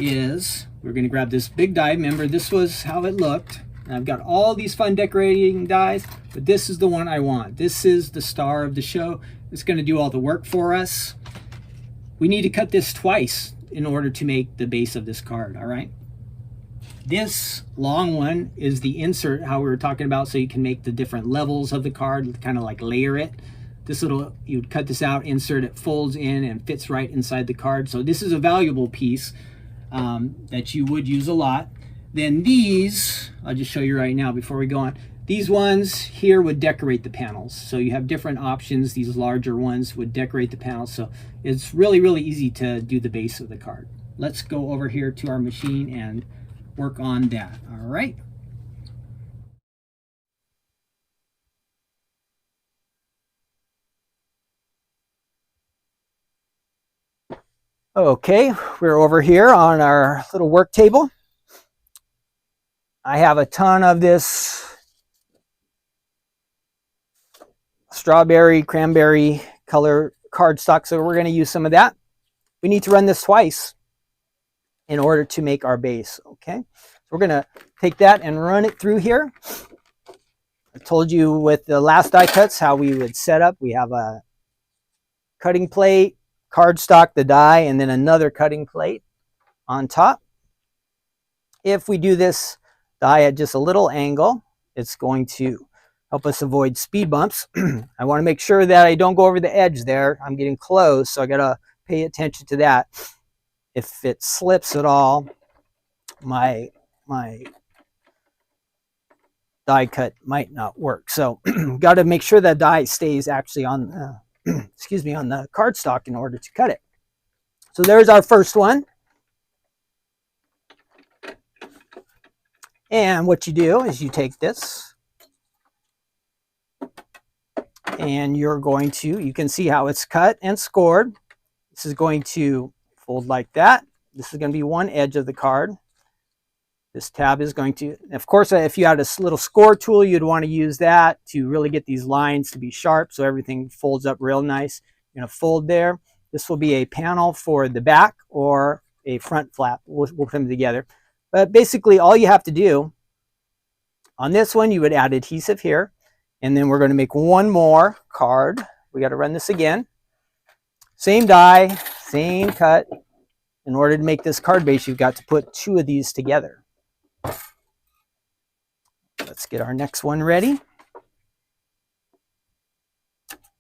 is we're going to grab this big die. Remember, this was how it looked. And I've got all these fun decorating dies, but this is the one I want. This is the star of the show. It's going to do all the work for us. We need to cut this twice in order to make the base of this card, all right? This long one is the insert, how we were talking about, so you can make the different levels of the card, kind of like layer it. This little, you'd cut this out, insert it, folds in, and fits right inside the card. So this is a valuable piece that you would use a lot. Then these, I'll just show you right now before we go on. These ones here would decorate the panels. So you have different options. These larger ones would decorate the panels. So it's really, really easy to do the base of the card. Let's go over here to our machine and work on that. All right. Okay, we're over here on our little work table. I have a ton of this strawberry, cranberry color cardstock, so we're going to use some of that. We need to run this twice in order to make our base, okay? So we're going to take that and run it through here. I told you with the last die cuts how we would set up. We have a cutting plate, cardstock, the die, and then another cutting plate on top. If we do this die at just a little angle, it's going to help us avoid speed bumps. I want to make sure that I don't go over the edge there. I'm getting close, so I got to pay attention to that. If it slips at all, my die cut might not work. So got to make sure that die stays actually on excuse me, on the cardstock in order to cut it. So there's our first one. And what you do is you take this and you're going to, you can see how it's cut and scored. This is going to fold like that. This is going to be one edge of the card. This tab is going to, of course, if you had a little score tool, you'd want to use that to really get these lines to be sharp so everything folds up real nice. You're going to fold there. This will be a panel for the back or a front flap. We'll put them together. But basically, all you have to do on this one, you would add adhesive here. And then we're going to make one more card. We got to run this again. Same die, same cut. In order to make this card base, you've got to put two of these together. Let's get our next one ready.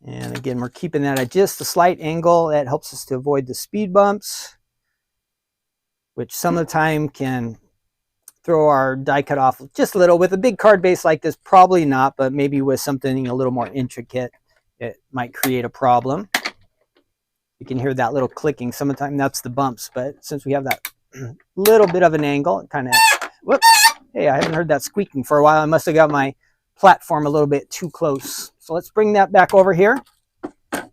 And again, we're keeping that at just a slight angle. That helps us to avoid the speed bumps, which some of the time can throw our die cut off just a little. With a big card base like this, probably not, but maybe with something a little more intricate, it might create a problem. You can hear that little clicking. Some of the time that's the bumps, but since we have that little bit of an angle, it kind of, whoops. Hey, I haven't heard that squeaking for a while. I must have got my platform a little bit too close. So let's bring that back over here. And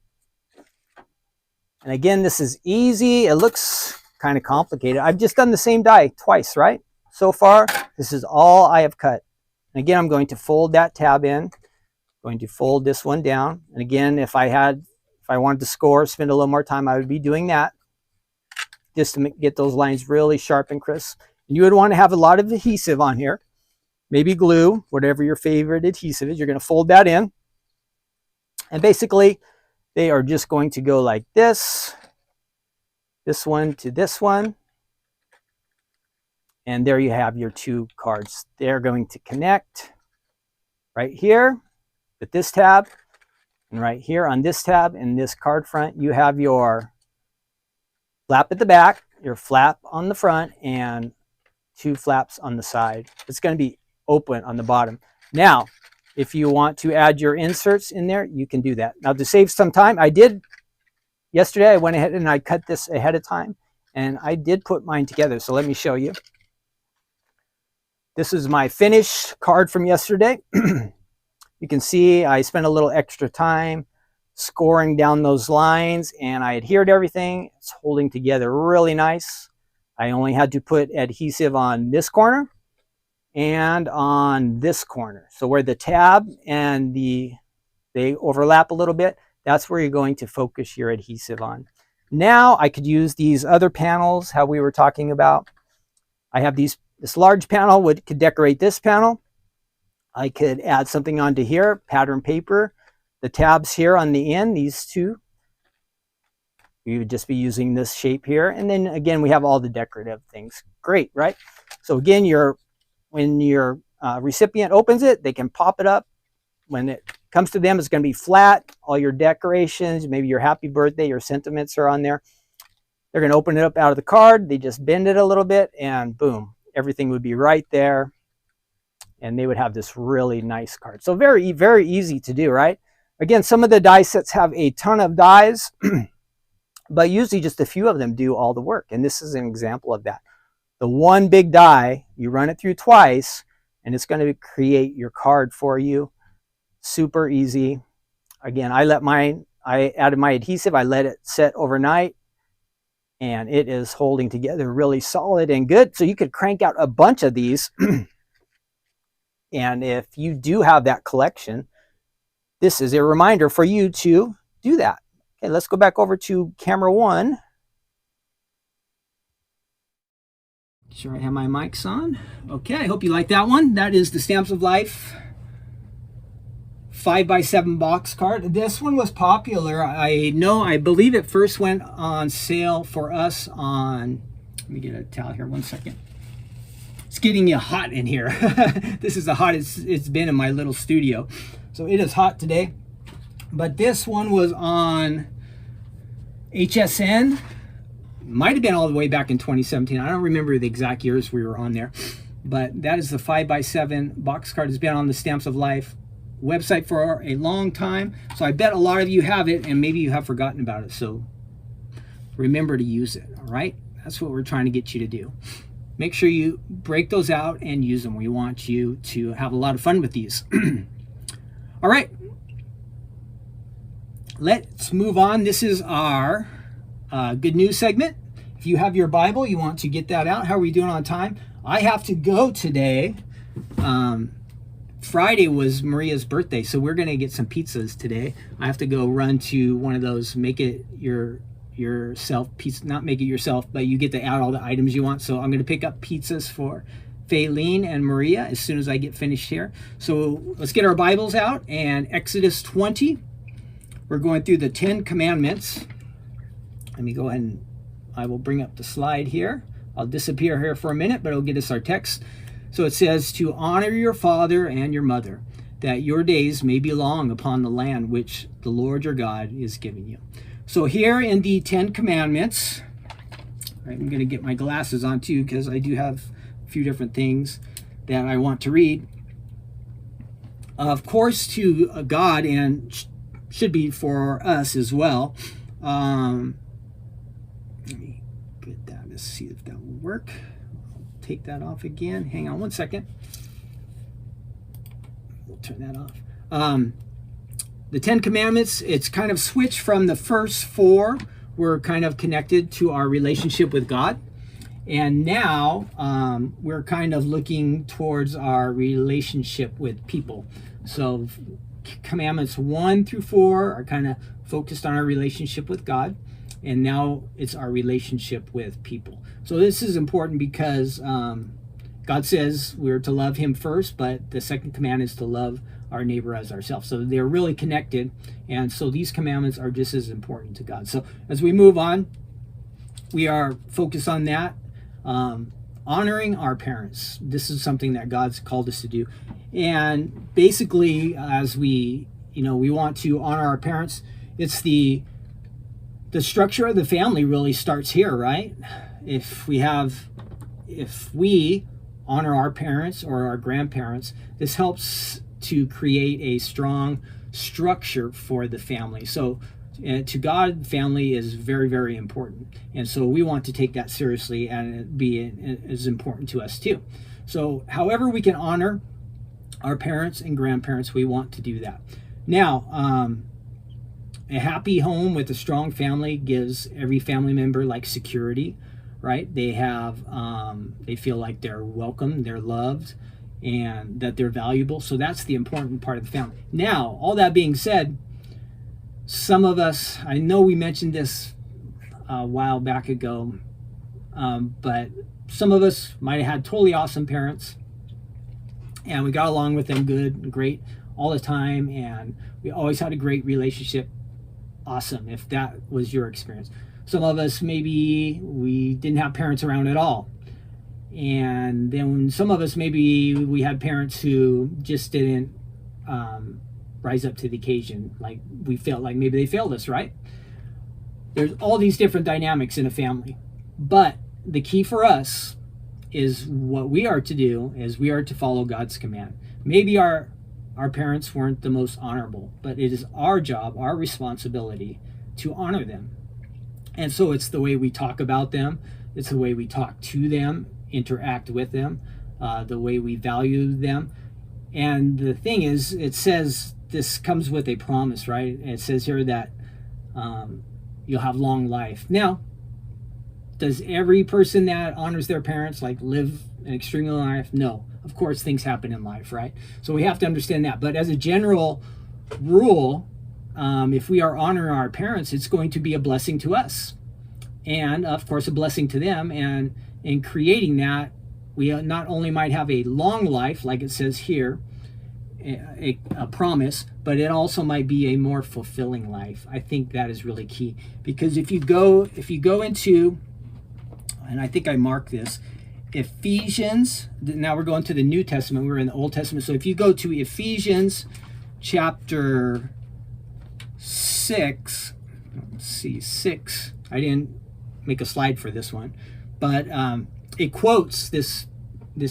again, this is easy. It looks kind of complicated. I've just done the same die twice, right? So far, this is all I have cut. And again, I'm going to fold that tab in. Going to fold this one down. And again, if I wanted to score, spend a little more time, I would be doing that just to get those lines really sharp and crisp. You would want to have a lot of adhesive on here. maybe glue, whatever your favorite adhesive is. You're going to fold that in. And basically, they are just going to go like this one to this one. And there you have your two cards. They're going to connect right here with this tab. And right here on this tab in this card front, you have your flap at the back, your flap on the front, and two flaps on the side. It's going to be open on the bottom. Now, if you want to add your inserts in there, you can do that. Now, to save some time, yesterday I went ahead and I cut this ahead of time, and I did put mine together. So let me show you. This is my finished card from yesterday. You can see I spent a little extra time scoring down those lines, and I adhered everything. It's holding together really nice. I only had to put adhesive on this corner and on this corner. So where the tab and they overlap a little bit, that's where you're going to focus your adhesive on. Now I could use these other panels, how we were talking about. I have this large panel, could decorate this panel. I could add something onto here, pattern paper. The tabs here on the end, these two, we would just be using this shape here. And then again, we have all the decorative things. Great, right? So again, when your recipient opens it, they can pop it up. When it comes to them, it's going to be flat. All your decorations, maybe your happy birthday, your sentiments are on there. They're going to open it up out of the card. They just bend it a little bit, and boom, everything would be right there. And they would have this really nice card. So very, very easy to do, right? Again, some of the die sets have a ton of dies, but usually just a few of them do all the work. And this is an example of that. The one big die, you run it through twice, and it's going to create your card for you. Super easy. Again, I added my adhesive. I let it set overnight, and it is holding together really solid and good. So you could crank out a bunch of these. And if you do have that collection, this is a reminder for you to do that. Okay, let's go back over to camera one. Sure, I have my mics on. Okay, I hope you like that one. That is the Stamps of Life 5x7 box card. This one was popular. I believe it first went on sale for us on, let me get a towel here, 1 second. It's getting you hot in here. This is the hottest it's been in my little studio. So it is hot today. But this one was on HSN. Might have been all the way back in 2017. I don't remember the exact years we were on there. But that is the 5x7 box card. It's been on the Stamps of Life website for a long time. So I bet a lot of you have it, and maybe you have forgotten about it. So remember to use it, all right? That's what we're trying to get you to do. Make sure you break those out and use them. We want you to have a lot of fun with these. All right, let's move on. This is our good news segment. If you have your Bible, you want to get that out. How are we doing on time? I have to go today. Friday was Maria's birthday, so we're going to get some pizzas today. I have to go run to one of those make it yourself pizza, not make it yourself, but you get to add all the items you want. So I'm going to pick up pizzas for Faylene and Maria as soon as I get finished here. So let's get our Bibles out, and Exodus 20. We're going through the 10 Commandments. Let me go ahead and I will bring up the slide here. I'll disappear here for a minute, but it'll get us our text. So it says, to honor your father and your mother, that your days may be long upon the land which the Lord your God is giving you. So here in the 10 Commandments, right, I'm going to get my glasses on too, because I do have a few different things that I want to read. Of course, to God, and should be for us as well. Let me get that. Let's see if that will work. I'll take that off again. Hang on 1 second. We'll turn that off. The 10 Commandments, it's kind of switched from the first 4. We're kind of connected to our relationship with God. And now we're kind of looking towards our relationship with people. So Commandments 1 through 4 are kind of focused on our relationship with God. And now it's our relationship with people. So this is important because God says we're to love him first, but the second command is to love our neighbor as ourselves. So they're really connected. And so these commandments are just as important to God. So as we move on, we are focused on that. Honoring our parents. This is something that God's called us to do. And basically, as we want to honor our parents, it's the structure of the family really starts here, right? If we honor our parents or our grandparents, this helps to create a strong structure for the family. So to God, family is very, very important. And so we want to take that seriously, and it be as important to us too. So however we can honor our parents and grandparents, we want to do that. Now, a happy home with a strong family gives every family member like security, right? They feel like they're welcome, they're loved, and that they're valuable. So that's the important part of the family. Now, all that being said, some of us, I know we mentioned this a while back ago, but some of us might have had totally awesome parents, and we got along with them good and great all the time, and we always had a great relationship. Awesome, if that was your experience. Some of us, maybe we didn't have parents around at all. And then some of us, maybe we had parents who just didn't rise up to the occasion. Like we felt like maybe they failed us, right? There's all these different dynamics in a family. But the key for us is what we are to do is we are to follow God's command. Maybe our parents weren't the most honorable, but it is our job, our responsibility to honor them. And so it's the way we talk about them, it's the way we talk to them, interact with them, the way we value them. And the thing is, it says this comes with a promise, right? And it says here that you'll have long life. Now, does every person that honors their parents like live an extremely long life? No. Of course, things happen in life, right? So we have to understand that. But as a general rule, if we are honoring our parents, it's going to be a blessing to us. And, of course, a blessing to them. And in creating that, we not only might have a long life, like it says here, a promise, but it also might be a more fulfilling life. I think that is really key. Because if you go into, and I think I marked this, Ephesians, now we're going to the New Testament, we're in the Old Testament. So if you go to Ephesians chapter 6, let's see, 6, I didn't make a slide for this one, but it quotes this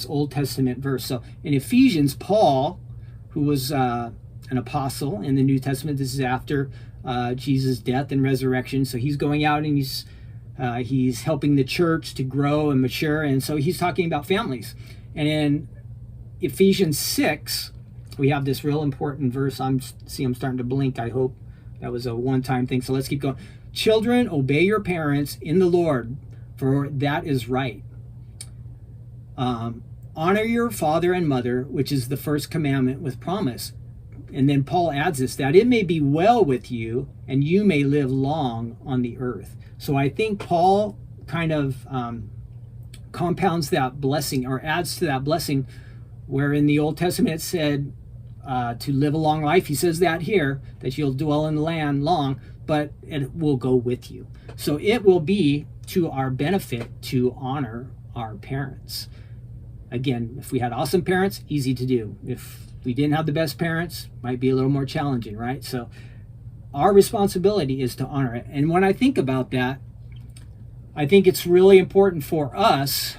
Old Testament verse. So in Ephesians, Paul, who was an apostle in the New Testament, this is after Jesus' death and resurrection. So he's going out and he's helping the church to grow and mature, and so he's talking about families. And in Ephesians 6, we have this real important verse. I'm starting to blink. I hope that was a one-time thing. So let's keep going. Children, obey your parents in the Lord, for that is right. Honor your father and mother, which is the first commandment with promise. And then Paul adds this, that it may be well with you and you may live long on the earth. So I think Paul kind of compounds that blessing, or adds to that blessing, where in the Old Testament it said to live a long life. He says that here, that you'll dwell in the land long, but it will go with you. So it will be to our benefit to honor our parents. Again, if we had awesome parents, easy to do. If we didn't have the best parents, might be a little more challenging, right? So our responsibility is to honor it. And when I think about that, I think it's really important for us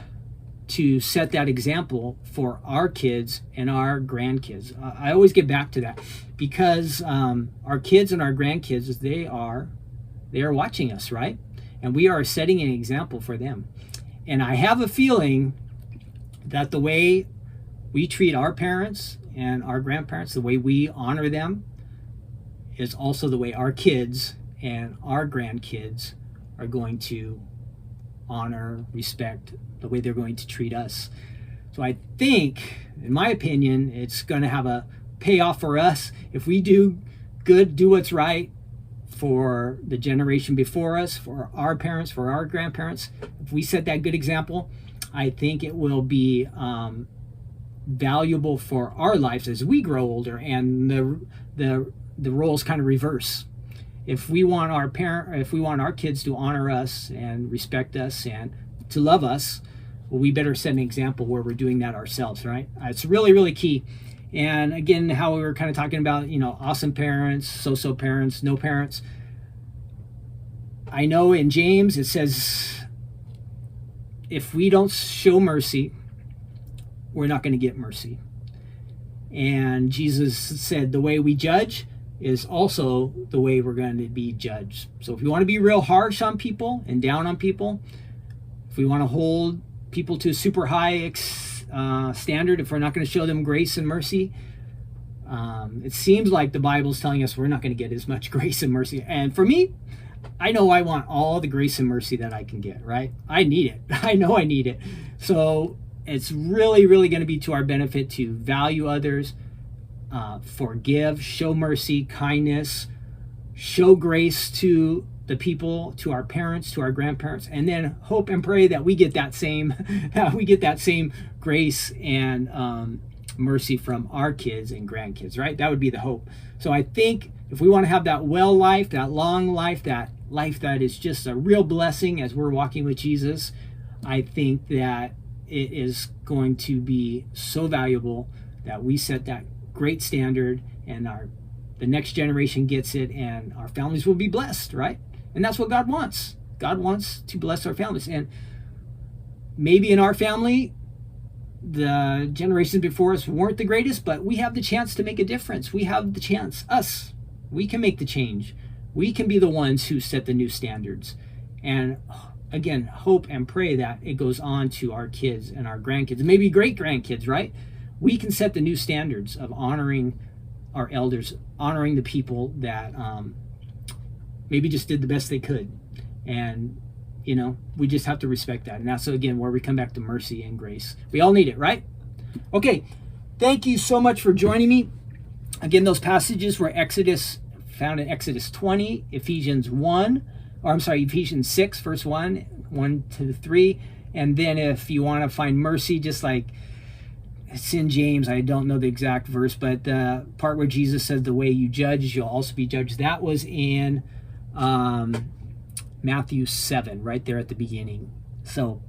to set that example for our kids and our grandkids. I always get back to that, because our kids and our grandkids, they are watching us, right? And we are setting an example for them. And I have a feeling that the way we treat our parents and our grandparents, the way we honor them, is also the way our kids and our grandkids are going to honor, respect, the way they're going to treat us. So I think, in my opinion, it's going to have a payoff for us if we do good, do what's right for the generation before us, for our parents, for our grandparents. If we set that good example, I think it will be valuable for our lives as we grow older, and the roles kind of reverse. If we want our kids to honor us and respect us and to love us, well, we better set an example where we're doing that ourselves, right? It's really, really key. And again, how we were kind of talking about, awesome parents, so-so parents, no parents. I know in James it says, if we don't show mercy, we're not going to get mercy. And Jesus said the way we judge is also the way we're going to be judged. So if we want to be real harsh on people and down on people, if we want to hold people to a super high standard, if we're not going to show them grace and mercy, it seems like the Bible's telling us we're not going to get as much grace and mercy. And for me, I know I want all the grace and mercy that I can get, right? I need it. I know I need it. So it's really, really going to be to our benefit to value others, forgive, show mercy, kindness, show grace to the people, to our parents, to our grandparents, and then hope and pray that we get that same grace and mercy from our kids and grandkids, right? That would be the hope. So I think if we want to have that well life, that long life, that life that is just a real blessing as we're walking with Jesus, I think that it is going to be so valuable that we set that great standard, and the next generation gets it, and our families will be blessed, right? And that's what God wants. God wants to bless our families. And maybe in our family, the generations before us weren't the greatest, but we have the chance to make a difference. We have the chance, we can make the change. We can be the ones who set the new standards. And again, hope and pray that it goes on to our kids and our grandkids, maybe great grandkids, right? We can set the new standards of honoring our elders, honoring the people that maybe just did the best they could. And, we just have to respect that. And that's, again, where we come back to mercy and grace. We all need it, right? Okay, thank you so much for joining me. Again, those passages were found in Exodus 20, Ephesians 6, verse 1 to 3. And then if you want to find mercy, just like it's in James, I don't know the exact verse, but the part where Jesus says the way you judge, you'll also be judged. That was in Matthew 7, right there at the beginning. So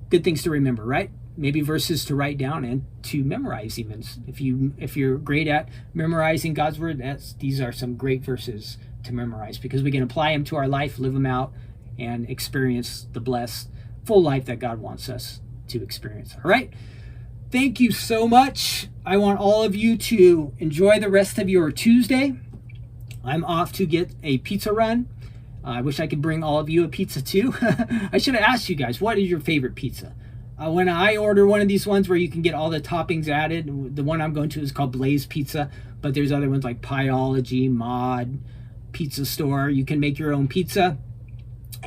good things to remember, right? Maybe verses to write down and to memorize even. If you're great at memorizing God's word, these are some great verses to memorize, because we can apply them to our life, live them out, and experience the blessed, full life that God wants us to experience. All right? Thank you so much. I want all of you to enjoy the rest of your Tuesday. I'm off to get a pizza run. I wish I could bring all of you a pizza too. I should have asked you guys, what is your favorite pizza? When I order one of these ones where you can get all the toppings added, the one I'm going to is called Blaze Pizza, but there's other ones like Pieology, Mod, Pizza Store. You can make your own pizza.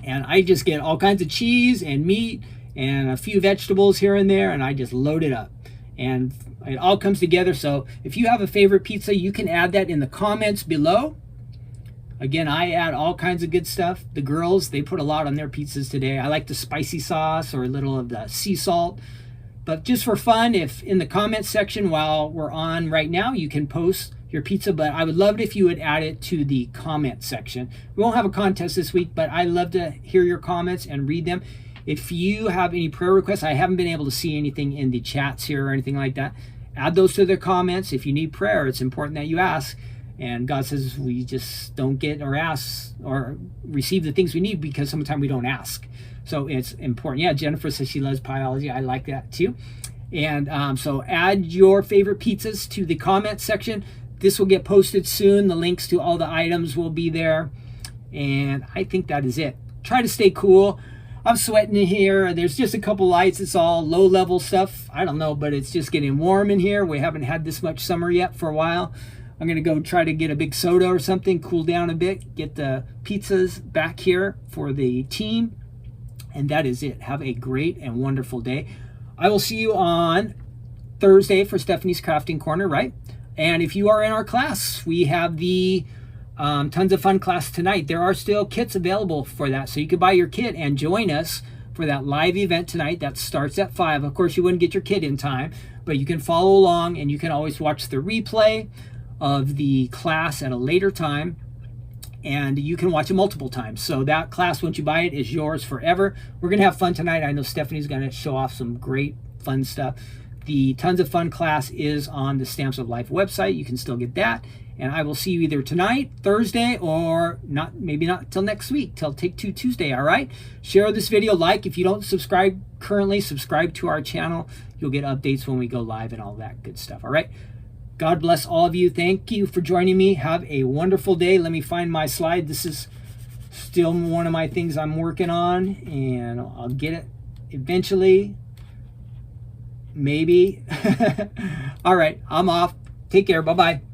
And I just get all kinds of cheese and meat and a few vegetables here and there, and I just load it up. And it all comes together. So if you have a favorite pizza, you can add that in the comments below. Again, I add all kinds of good stuff. The girls, they put a lot on their pizzas today. I like the spicy sauce or a little of the sea salt. But just for fun, if in the comments section while we're on right now, you can post your pizza. But I would love it if you would add it to the comment section. We won't have a contest this week, but I love to hear your comments and read them. If you have any prayer requests, I haven't been able to see anything in the chats here or anything like that. Add those to the comments. If you need prayer, it's important that you ask. And God says we just don't get or ask or receive the things we need because sometimes we don't ask. So it's important. Yeah, Jennifer says she loves Pieology. I like that too. And so add your favorite pizzas to the comment section. This will get posted soon. The links to all the items will be there. And I think that is it. Try to stay cool. I'm sweating in here. There's just a couple lights. It's all low level stuff. I don't know, but it's just getting warm in here. We haven't had this much summer yet for a while. I'm going to go try to get a big soda or something, cool down a bit, get the pizzas back here for the team. And that is it. Have a great and wonderful day. I will see you on Thursday for Stephanie's Crafting Corner, right? And if you are in our class, we have the Tons of Fun class tonight. There are still kits available for that. So you can buy your kit and join us for that live event tonight that starts at 5. Of course, you wouldn't get your kid in time, but you can follow along, and you can always watch the replay of the class at a later time, and you can watch it multiple times. So that class, once you buy it, is yours forever. We're going to have fun tonight. I know Stephanie's going to show off some great fun stuff. The Tons of Fun class is on the Stamps of Life website. You can still get that. And I will see you either tonight, Thursday, or maybe not till next week, till Take Two Tuesday, all right? Share this video, like. If you don't subscribe currently, subscribe to our channel. You'll get updates when we go live and all that good stuff, all right? God bless all of you. Thank you for joining me. Have a wonderful day. Let me find my slide. This is still one of my things I'm working on, and I'll get it eventually. Maybe. All right, I'm off. Take care. Bye-bye.